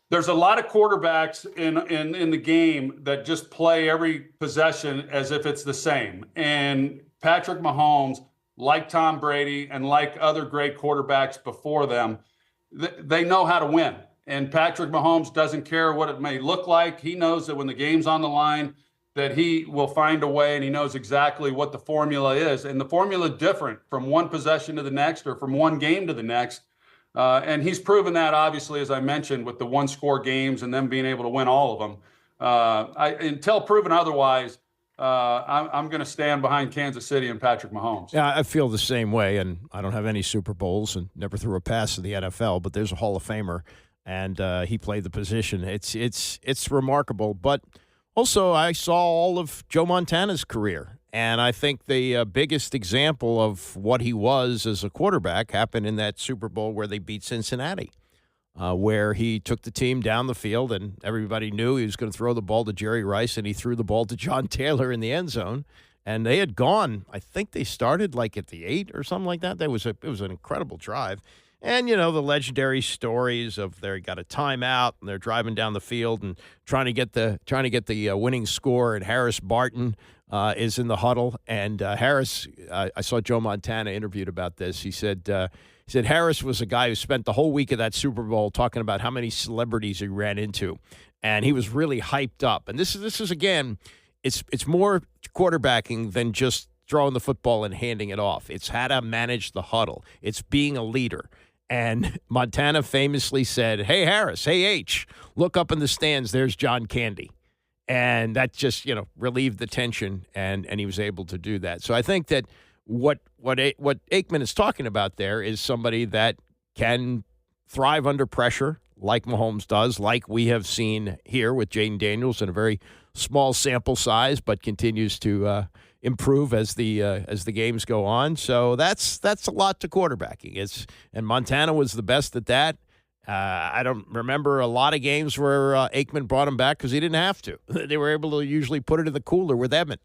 There's a lot of quarterbacks in the game that just play every possession as if it's the same. And Patrick Mahomes, like Tom Brady and like other great quarterbacks before them, they know how to win. And Patrick Mahomes doesn't care what it may look like. He knows that when the game's on the line, that he will find a way, and he knows exactly what the formula is. And the formula is different from one possession to the next or from one game to the next. And he's proven that, obviously, as I mentioned, with the one-score games and them being able to win all of them. Until proven otherwise, I'm going to stand behind Kansas City and Patrick Mahomes. Yeah, I feel the same way, and I don't have any Super Bowls and never threw a pass in the NFL, but there's a Hall of Famer, and he played the position. It's remarkable, but also, I saw all of Joe Montana's career, and I think the biggest example of what he was as a quarterback happened in that Super Bowl where they beat Cincinnati, where he took the team down the field, and everybody knew he was going to throw the ball to Jerry Rice, and he threw the ball to John Taylor in the end zone. And they had gone, I think they started like at the 8 or something like that. It was an incredible drive. And, the legendary stories of they got a timeout and they're driving down the field and trying to get the winning score. And Harris Barton is in the huddle. And Harris, I saw Joe Montana interviewed about this. He said Harris was a guy who spent the whole week of that Super Bowl talking about how many celebrities he ran into. And he was really hyped up. And this is again, it's more quarterbacking than just throwing the football and handing it off. It's how to manage the huddle. It's being a leader. And Montana famously said, "Hey, Harris, hey, H, look up in the stands. There's John Candy." And that just, relieved the tension, and he was able to do that. So I think that what Aikman is talking about there is somebody that can thrive under pressure like Mahomes does, like we have seen here with Jayden Daniels in a very small sample size, but continues to improve as the games go on. So that's a lot to quarterbacking. And Montana was the best at that. I don't remember a lot of games where Aikman brought him back because he didn't have to. They were able to usually put it in the cooler with Emmett.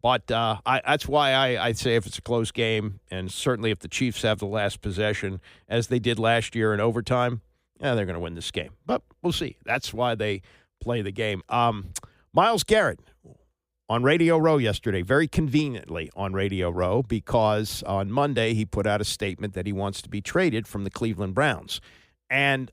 But that's why I say if it's a close game, and certainly if the Chiefs have the last possession, as they did last year in overtime, they're going to win this game. But we'll see. That's why they play the game. Myles Garrett on Radio Row yesterday, very conveniently on Radio Row, because on Monday he put out a statement that he wants to be traded from the Cleveland Browns. And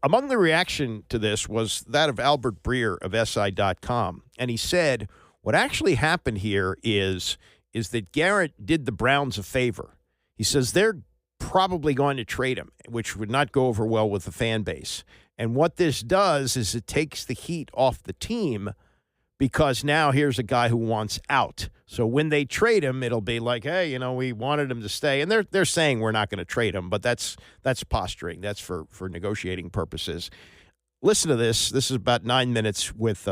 among the reaction to this was that of Albert Breer of SI.com. And he said what actually happened here is that Garrett did the Browns a favor. He says they're probably going to trade him, which would not go over well with the fan base. And what this does is it takes the heat off the team, because now here's a guy who wants out. So when they trade him, it'll be like, hey, we wanted him to stay. And they're saying we're not going to trade him, but that's posturing. That's for negotiating purposes. Listen to this. This is about 9 minutes with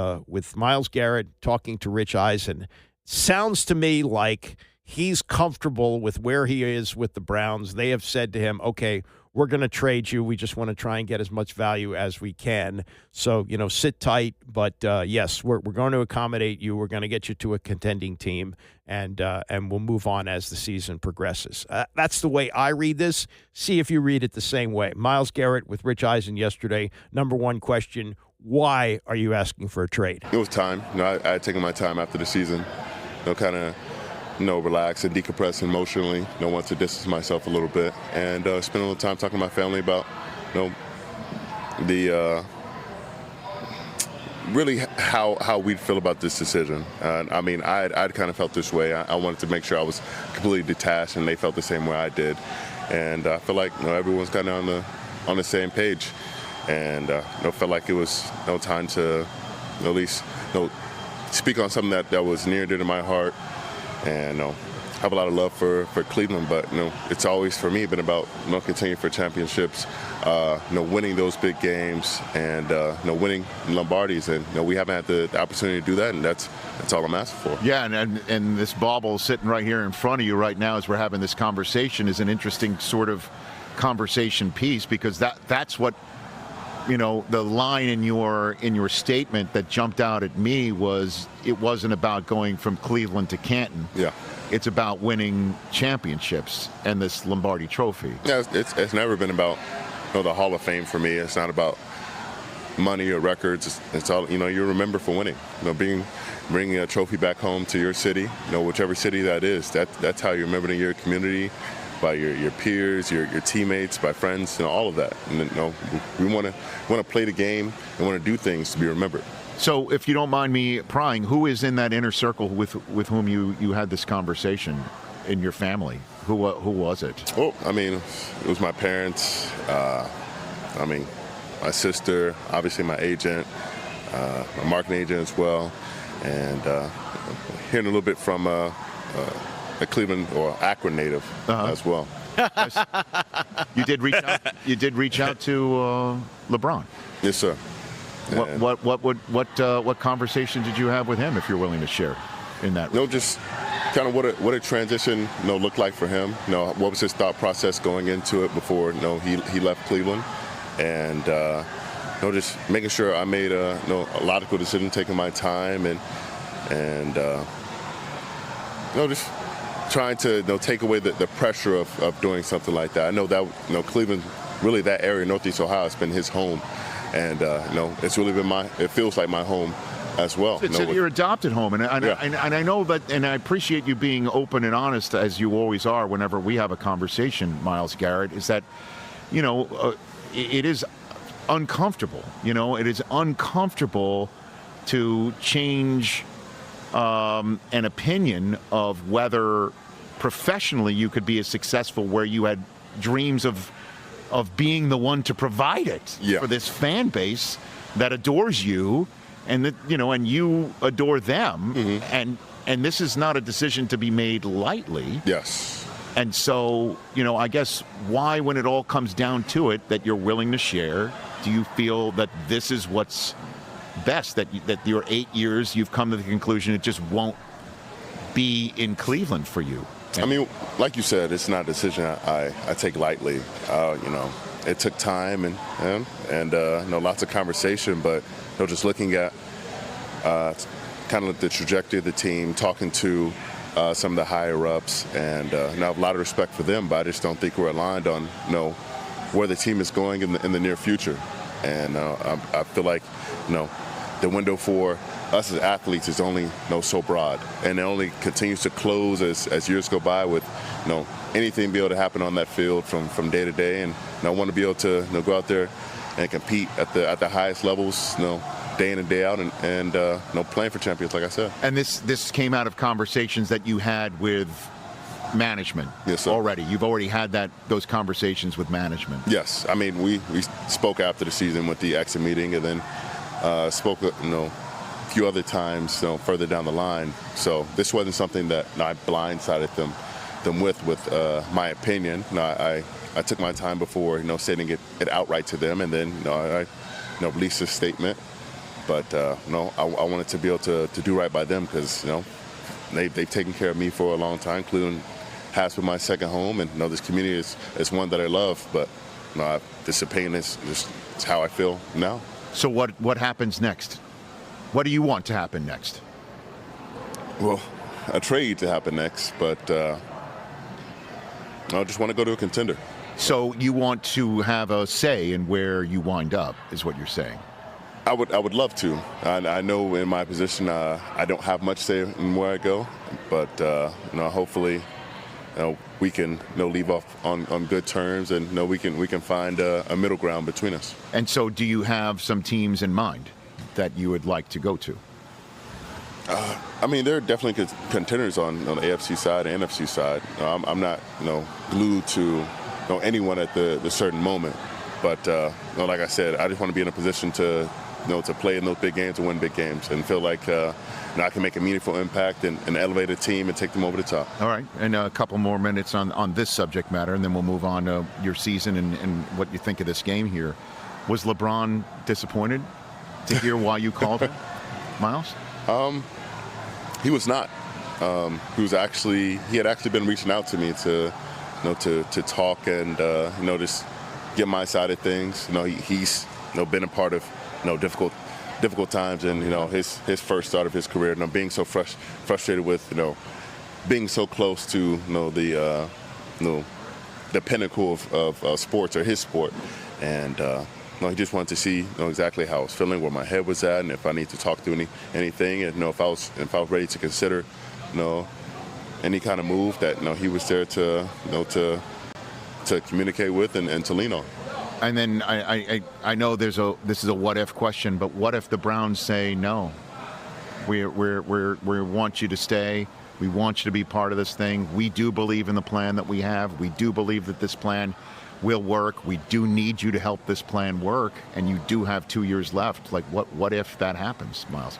Myles Garrett talking to Rich Eisen. Sounds to me like he's comfortable with where he is with the Browns. They have said to him, okay, we're going to trade you. We just want to try and get as much value as we can. So, sit tight. But, yes, we're going to accommodate you. We're going to get you to a contending team, and we'll move on as the season progresses. That's the way I read this. See if you read it the same way. Myles Garrett with Rich Eisen yesterday. Number one question, why are you asking for a trade? It was time. I had taken my time after the season. kind of, relax and decompress emotionally. Want to distance myself a little bit and spend a little time talking to my family about, really how we'd feel about this decision. I'd kind of felt this way. I wanted to make sure I was completely detached, and they felt the same way I did. And I feel like everyone's kind of on the same page, and felt like it was time to at least speak on something that was near and dear to my heart, and have a lot of love for Cleveland, but it's always for me been about continuing for championships, winning those big games, and winning Lombardis, and we haven't had the opportunity to do that, and that's all I'm asking for. Yeah, and this bauble sitting right here in front of you right now as we're having this conversation is an interesting sort of conversation piece, because that's what the line in your statement that jumped out at me was, it wasn't about going from Cleveland to Canton. Yeah. It's about winning championships and this Lombardi Trophy. Yeah, it's never been about the Hall of Fame for me. It's not about money or records. It's all you remember for winning. Bringing a trophy back home to your city. Whichever city that is. That's how you remember in your community, by your peers, your teammates, by friends, all of that. And we want to play the game and want to do things to be remembered. So, if you don't mind me prying, who is in that inner circle with whom you had this conversation in your family? Who was it? Oh, it was my parents. My sister, obviously my agent, my marketing agent as well, and hearing a little bit from a Cleveland or Akron native as well. You did reach out to LeBron. Yes, sir. What conversation did you have with him, if you're willing to share in that? Just kind of what a transition looked like for him. What was his thought process going into it before he left Cleveland, and just making sure I made a logical decision, taking my time, and just trying to take away the pressure of doing something like that. I know that Cleveland, really that area, Northeast Ohio, has been his home. And it's really been it feels like my home as well. It's your adopted home, and I know that, and I appreciate you being open and honest, as you always are whenever we have a conversation, Myles Garrett, is that, it is uncomfortable. It is uncomfortable to change an opinion of whether professionally you could be as successful where you had dreams of being the one to provide it for this fan base that adores you, and that and you adore them, and this is not a decision to be made lightly. Yes. And so I guess why, when it all comes down to it, that you're willing to share, do you feel that this is what's best, that your 8 years you've come to the conclusion it just won't be in Cleveland for you? Like you said, it's not a decision I take lightly. It took time and lots of conversation, but just looking at kind of the trajectory of the team, talking to some of the higher ups, and I have a lot of respect for them, but I just don't think we're aligned on where the team is going in the near future. And I feel like the window for us as athletes is only so broad, and it only continues to close as years go by, with anything be able to happen on that field from day to day. And I want to be able to go out there and compete at the highest levels, day in and day out, and playing for champions, like I said. And this came out of conversations that you had with management. Yes, sir. Already. You've already had those conversations with management. Yes. We spoke after the season with the exit meeting, and then spoke a few other times further down the line. So this wasn't something that I blindsided them with my opinion. I took my time before stating it outright to them, and then I released a statement. But I wanted to be able to do right by them, because they've taken care of me for a long time. Cleveland has been my second home, and this community is one that I love. But this opinion is just how I feel now. So what happens next? What do you want to happen next? Well, a trade to happen next, but I just want to go to a contender. So you want to have a say in where you wind up, is what you're saying? I would love to. I know in my position I don't have much say in where I go, but hopefully we can leave off on good terms, and we can find a middle ground between us. And so, do you have some teams in mind that you would like to go to? I mean, there are definitely contenders on the AFC side and NFC side. I'm not glued to anyone at the certain moment, but like I said, I just want to be in a position to to play in those big games and win big games, and feel like I can make a meaningful impact and elevate a team and take them over the top. All right, and a couple more minutes on this subject matter, and then we'll move on to your season and what you think of this game here. Was LeBron disappointed to hear why you called him, Myles? He was not. He had actually been reaching out to me to talk and just get my side of things. He's been a part of difficult times, and his first start of his career, being so frustrated with being so close to the pinnacle of sports, or his sport, and he just wanted to see exactly how I was feeling, where my head was at, and if I need to talk through anything, and if I was ready to consider any kind of move, that he was there to communicate with and to lean on. And then I know this is a what if question, but what if the Browns say no? We want you to stay. We want you to be part of this thing. We do believe in the plan that we have. We do believe that this plan will work. We do need you to help this plan work, and you do have 2 years left. Like, what if that happens, Myles?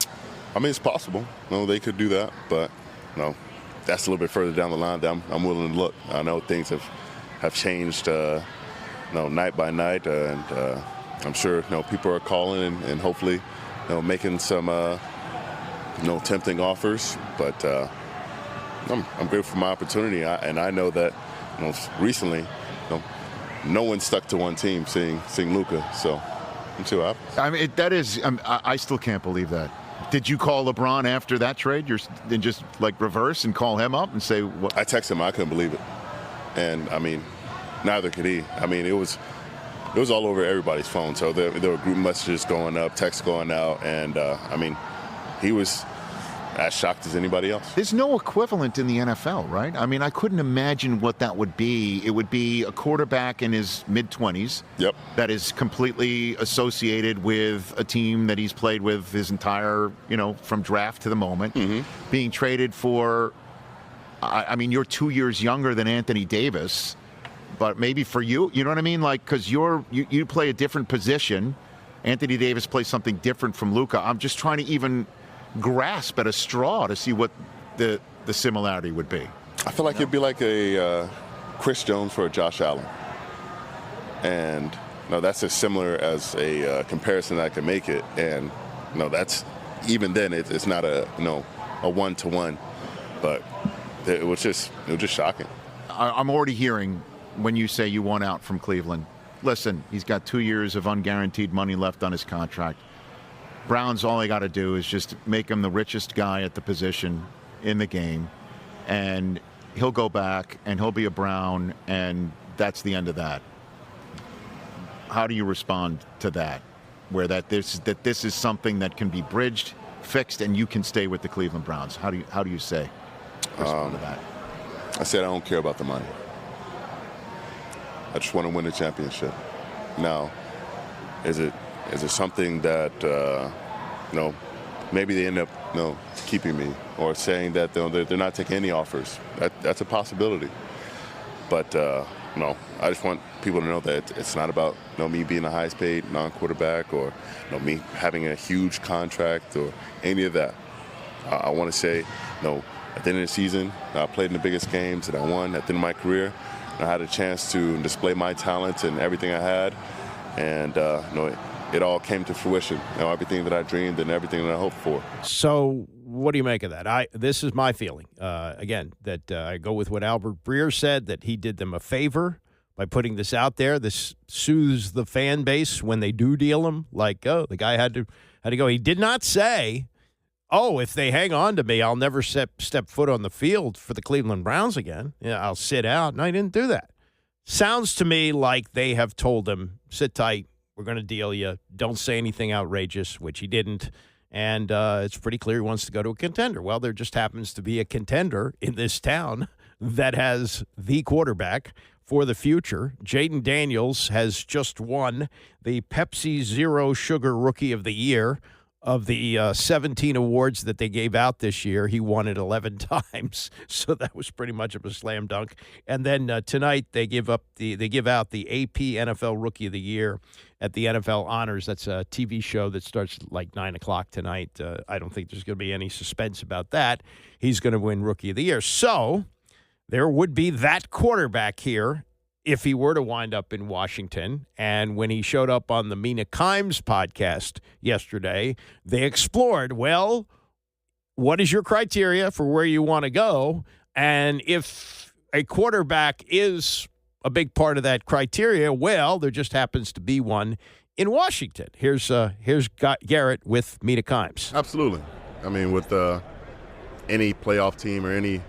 I mean, it's possible. They could do that, but that's a little bit further down the line that I'm willing to look. I know things have changed night by night, and I'm sure people are calling and hopefully making some tempting offers, but I'm grateful for my opportunity, and I know that recently no one stuck to one team, seeing Luka, so I'm too happy. I mean, I still can't believe that. Did you call LeBron after that trade? Then just like reverse and call him up and say what? I texted him. I couldn't believe it, and I mean, neither could he. I mean, it was all over everybody's phone. So there were group messages going up, texts going out, and I mean, he was as shocked as anybody else. There's no equivalent in the NFL, right? I mean, I couldn't imagine what that would be. It would be a quarterback in his mid-20s. Yep. That is completely associated with a team that he's played with his entire, from draft to the moment, being traded for. I mean, you're 2 years younger than Anthony Davis, but maybe for you, you know what I mean? Like, because you play a different position. Anthony Davis plays something different from Luka. I'm just trying to even grasp at a straw to see what the similarity would be. I feel like it'd be like a Chris Jones for a Josh Allen, and that's as similar as a comparison I can make it. And that's even then it's not a one-to-one, but it was just shocking. I'm already hearing when you say you want out from Cleveland. Listen, he's got 2 years of unguaranteed money left on his contract. Browns, all they got to do is just make him the richest guy at the position in the game, and he'll go back and he'll be a Brown, and that's the end of that. How do you respond to that? Where this is something that can be bridged, fixed, and you can stay with the Cleveland Browns. How do you respond to that? I said I don't care about the money. I just want to win a championship. Now, is it something that maybe they end up keeping me, or saying that they're not taking any offers? That's a possibility. But I just want people to know that it's not about me being the highest paid non-quarterback, or me having a huge contract or any of that. I want to say at the end of the season, I played in the biggest games that I won at the end of my career. I had a chance to display my talents and everything I had, and it all came to fruition. Everything that I dreamed and everything that I hoped for. So, what do you make of that? This is my feeling. Again, that I go with what Albert Breer said, that he did them a favor by putting this out there. This soothes the fan base when they do deal him. Like, oh, the guy had to go. He did not say, oh, if they hang on to me, I'll never step foot on the field for the Cleveland Browns again. Yeah, I'll sit out. No, he didn't do that. Sounds to me like they have told him, sit tight, we're going to deal you. Don't say anything outrageous, which he didn't. And it's pretty clear he wants to go to a contender. Well, there just happens to be a contender in this town that has the quarterback for the future. Jayden Daniels has just won the Pepsi Zero Sugar Rookie of the Year. Of the 17 awards that they gave out this year, he won it 11 times. So that was pretty much of a slam dunk. And then tonight they give out the AP NFL Rookie of the Year at the NFL Honors. That's a TV show that starts like 9 o'clock tonight. I don't think there's going to be any suspense about that. He's going to win Rookie of the Year. So there would be that quarterback here if he were to wind up in Washington. And when he showed up on the Mina Kimes podcast yesterday, they explored, well, what is your criteria for where you want to go? And if a quarterback is a big part of that criteria, well, there just happens to be one in Washington. Here's Garrett with Mina Kimes. Absolutely. I mean, with any playoff team or any,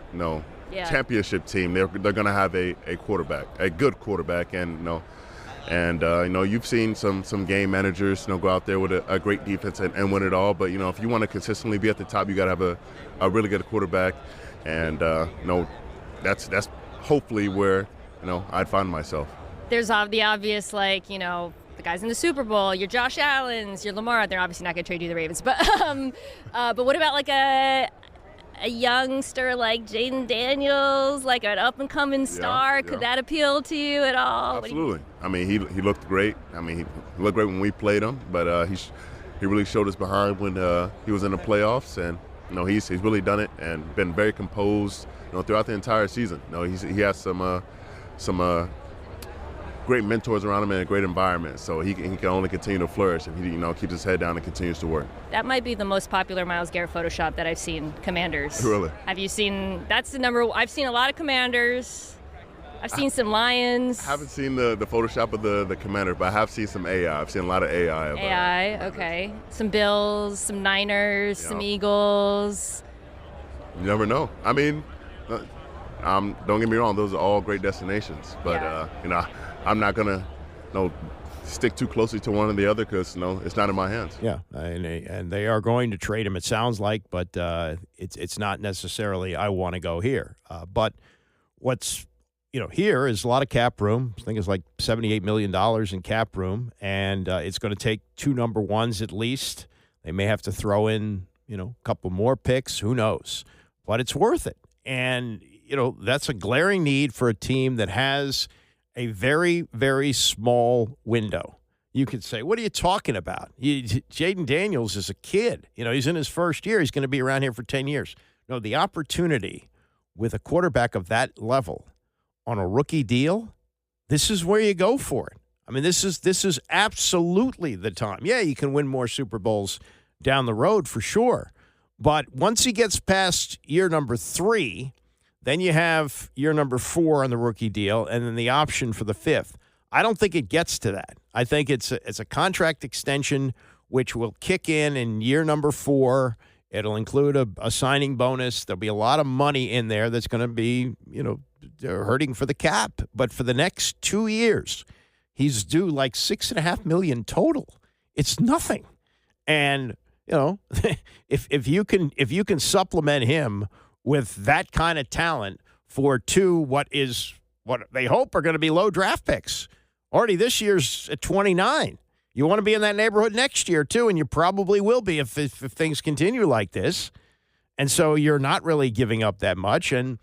championship team, they're going to have a quarterback, a good quarterback, and you've seen some game managers go out there with a great defense and win it all. But if you want to consistently be at the top, you got to have a really good quarterback, and that's hopefully where I'd find myself. There's the obvious, the guys in the Super Bowl, your Josh Allens, your Lamar. They're obviously not going to trade you to the Ravens, but what about like a youngster like Jayden Daniels, like an up-and-coming star? Could that appeal to you at all? Absolutely. I mean, he looked great. I mean, he looked great when we played him, but he really showed us behind when he was in the playoffs, and he's really done it and been very composed throughout the entire season. He has some great mentors around him and a great environment, so he can only continue to flourish if he keeps his head down and continues to work. That might be the most popular Myles Garrett Photoshop that I've seen. Commanders. Really? Have you seen? That's the number. I've seen a lot of Commanders. I've seen some Lions. I haven't seen the Photoshop of the Commander, but I have seen some AI. I've seen a lot of AI. AI, okay. Some Bills, some Niners, some Eagles. You never know. I mean, don't get me wrong; those are all great destinations, but I'm not gonna stick too closely to one or the other because it's not in my hands. Yeah, and they are going to trade him, it sounds like, but it's not necessarily I want to go here. But what's here is a lot of cap room. I think it's like $78 million in cap room, and it's going to take 2 number ones at least. They may have to throw in a couple more picks. Who knows? But it's worth it, and that's a glaring need for a team that has a very, very small window. You could say, what are you talking about? Jayden Daniels is a kid. He's in his first year. He's going to be around here for 10 years. No, the opportunity with a quarterback of that level on a rookie deal, this is where you go for it. I mean, this is absolutely the time. Yeah, you can win more Super Bowls down the road for sure. But once he gets past year number 3, then you have year number 4 on the rookie deal, and then the option for the 5th. I don't think it gets to that. I think it's a contract extension which will kick in year number 4. It'll include a signing bonus. There'll be a lot of money in there that's going to be, hurting for the cap. But for the next 2 years, he's due like $6.5 million total. It's nothing. And if you can supplement him with that kind of talent for what they hope are going to be low draft picks. Already this year's at 29. You want to be in that neighborhood next year too, and you probably will be if things continue like this. And so you're not really giving up that much. And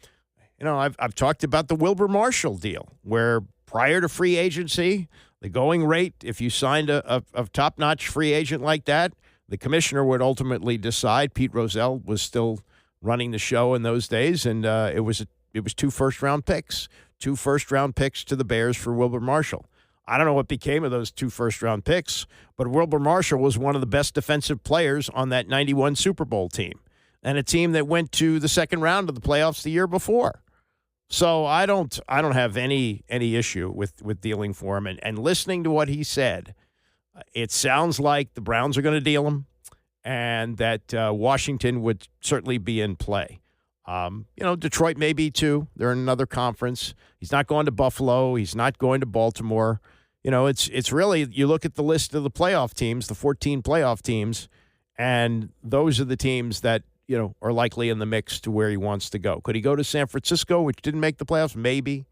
I've talked about the Wilbur Marshall deal, where prior to free agency, the going rate, if you signed a top-notch free agent like that, the commissioner would ultimately decide. Pete Rozelle was still running the show in those days, and it was 2 first-round picks. 2 first-round picks to the Bears for Wilbur Marshall. I don't know what became of those 2 first-round picks, but Wilbur Marshall was one of the best defensive players on that 91 Super Bowl team, and a team that went to the second round of the playoffs the year before. So I don't have any issue with dealing for him. And listening to what he said, it sounds like the Browns are going to deal him, and that Washington would certainly be in play. Detroit may be too. They're in another conference. He's not going to Buffalo. He's not going to Baltimore. it's really, you look at the list of the playoff teams, the 14 playoff teams, and those are the teams that, are likely in the mix to where he wants to go. Could he go to San Francisco, which didn't make the playoffs? Maybe,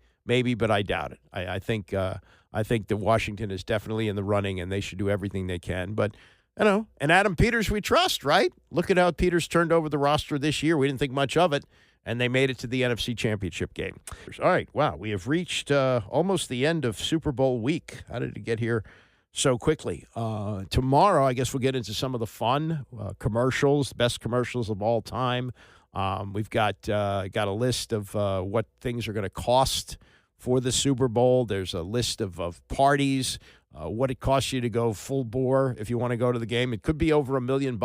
but I doubt it. I think that Washington is definitely in the running, and they should do everything they can. But, and Adam Peters we trust, right? Look at how Peters turned over the roster this year. We didn't think much of it, and they made it to the NFC Championship game. All right, wow, we have reached almost the end of Super Bowl week. How did it get here so quickly? Tomorrow, I guess we'll get into some of the fun commercials, best commercials of all time. We've got a list of what things are going to cost for the Super Bowl. There's a list of parties, what it costs you to go full bore if you want to go to the game. It could be over $1 million.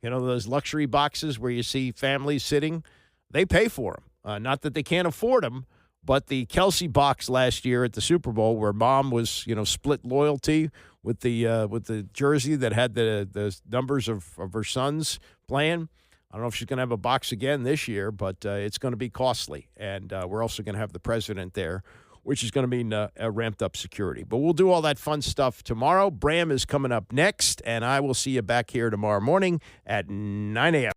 Those luxury boxes where you see families sitting, they pay for them. Not that they can't afford them, but the Kelsey box last year at the Super Bowl, where mom was, split loyalty with the jersey that had the numbers of her sons playing. I don't know if she's going to have a box again this year, but it's going to be costly. And we're also going to have the president there, which is going to mean a ramped-up security. But we'll do all that fun stuff tomorrow. Bram is coming up next, and I will see you back here tomorrow morning at 9 a.m.